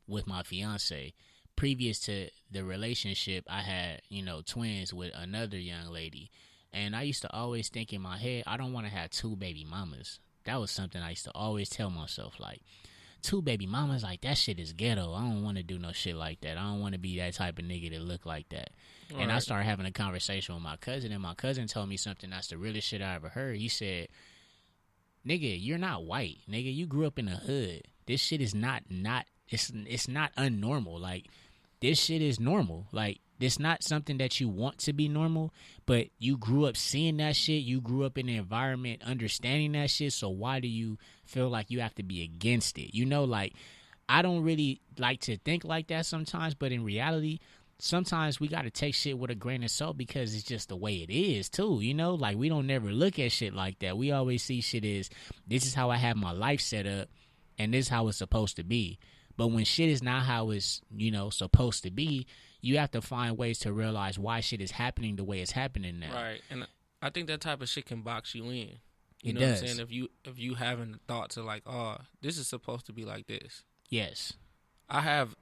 with my fiance. Previous to the relationship, I had, twins with another young lady. And I used to always think in my head, I don't want to have two baby mamas. That was something I used to always tell myself, like, two baby mamas, like, that shit is ghetto. I don't want to do no shit like that. I don't want to be that type of nigga that look like that. All and right. I started having a conversation with my cousin, and my cousin told me something that's the realest shit I ever heard. He said, nigga, you're not white. Nigga, you grew up in the hood. This shit is not it's not unnormal. Like, this shit is normal. Like, it's not something that you want to be normal, but you grew up seeing that shit. You grew up in the environment understanding that shit, so why do you feel like you have to be against it? Like, I don't really like to think like that sometimes, but in reality, sometimes we got to take shit with a grain of salt because it's just the way it is, too, Like, we don't never look at shit like that. We always see shit as, this is how I have my life set up, and this is how it's supposed to be. But when shit is not how it's, supposed to be, you have to find ways to realize why shit is happening the way it's happening now. Right. And I think that type of shit can box you in. It know does. what I'm saying? If you having thoughts of like, oh, this is supposed to be like this. Yes. I have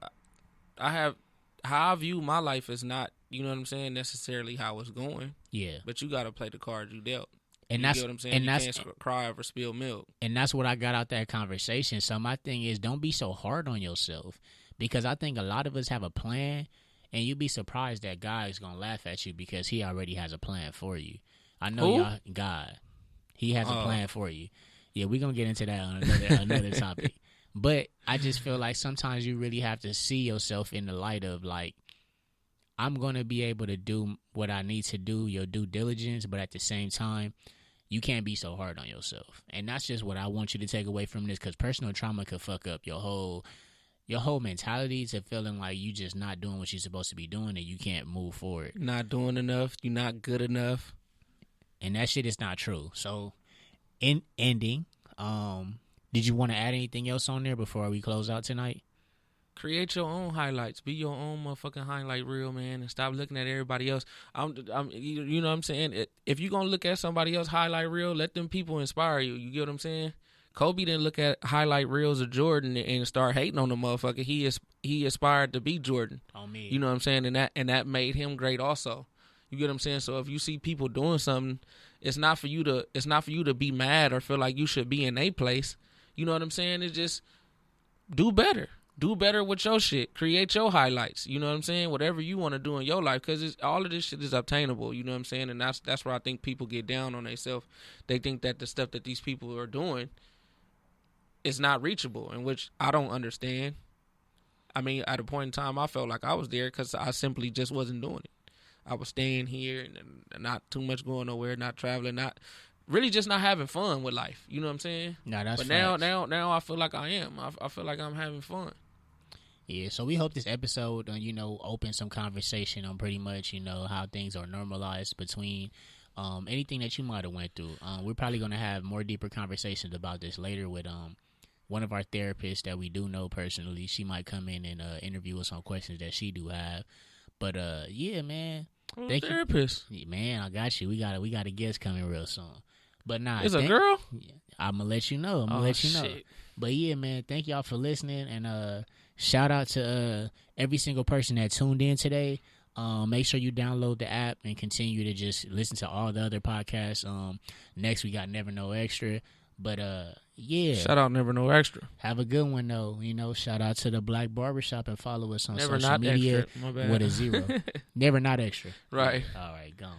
how I view my life is not, you know what I'm saying, necessarily how it's going. Yeah. But you got to play the cards you dealt. And you that's get what I'm saying? and you that's can't cry over spilled milk. and that's what I got out that conversation. So my thing is, don't be so hard on yourself, because I think a lot of us have a plan, and you'd be surprised that God is gonna laugh at you because He already has a plan for you. I know y'all. God, He has a plan for you. Yeah, we're gonna get into that on another topic. But I just feel like sometimes you really have to see yourself in the light of like, I'm gonna be able to do what I need to do, your due diligence, but at the same time, you can't be so hard on yourself. And that's just what I want you to take away from this, because personal trauma could fuck up your whole mentality to feeling like you just not doing what you're supposed to be doing and you can't move forward. Not doing enough. You're not good enough. And that shit is not true. So, in ending, did you want to add anything else on there before we close out tonight? Create your own highlights. Be your own motherfucking highlight reel, man, and stop looking at everybody else. You know what I'm saying? If you're going to look at somebody else highlight reel, let them people inspire you. You get what I'm saying? Kobe didn't look at highlight reels of Jordan and start hating on the motherfucker. He aspired to be Jordan. On me. You know what I'm saying? And that made him great also. You get what I'm saying? So if you see people doing something, it's not for you to be mad or feel like you should be in a place. You know what I'm saying? It's just do better. Do better with your shit. Create your highlights. You know what I'm saying? Whatever you want to do in your life, because all of this shit is obtainable. You know what I'm saying? And that's where I think people get down on themselves. They think that the stuff that these people are doing is not reachable, in which I don't understand. I mean, at a point in time, I felt like I was there because I simply just wasn't doing it. I was staying here and not too much going nowhere, not traveling, not really just not having fun with life. You know what I'm saying? No, that's But facts. now I feel like I am. I feel like I'm having fun. Yeah, so we hope this episode, open some conversation on pretty much, how things are normalized between anything that you might have went through. We're probably going to have more deeper conversations about this later with one of our therapists that we do know personally. She might come in and interview us on questions that she do have. But yeah, man. Thank therapist. You. Man, I got you. We got a guest coming real soon. But nah, it's a girl? I'm gonna let you know. Shit. But yeah, man, thank y'all for listening, and shout out to every single person that tuned in today. Make sure you download the app and continue to just listen to all the other podcasts. Next we got Never Know Extra. But yeah. Shout out Never Know Extra. Have a good one though. Shout out to the Black Barbershop and follow us on Never social Not media Extra. My bad. with a 0. Never Not Extra. Right. All right, gone.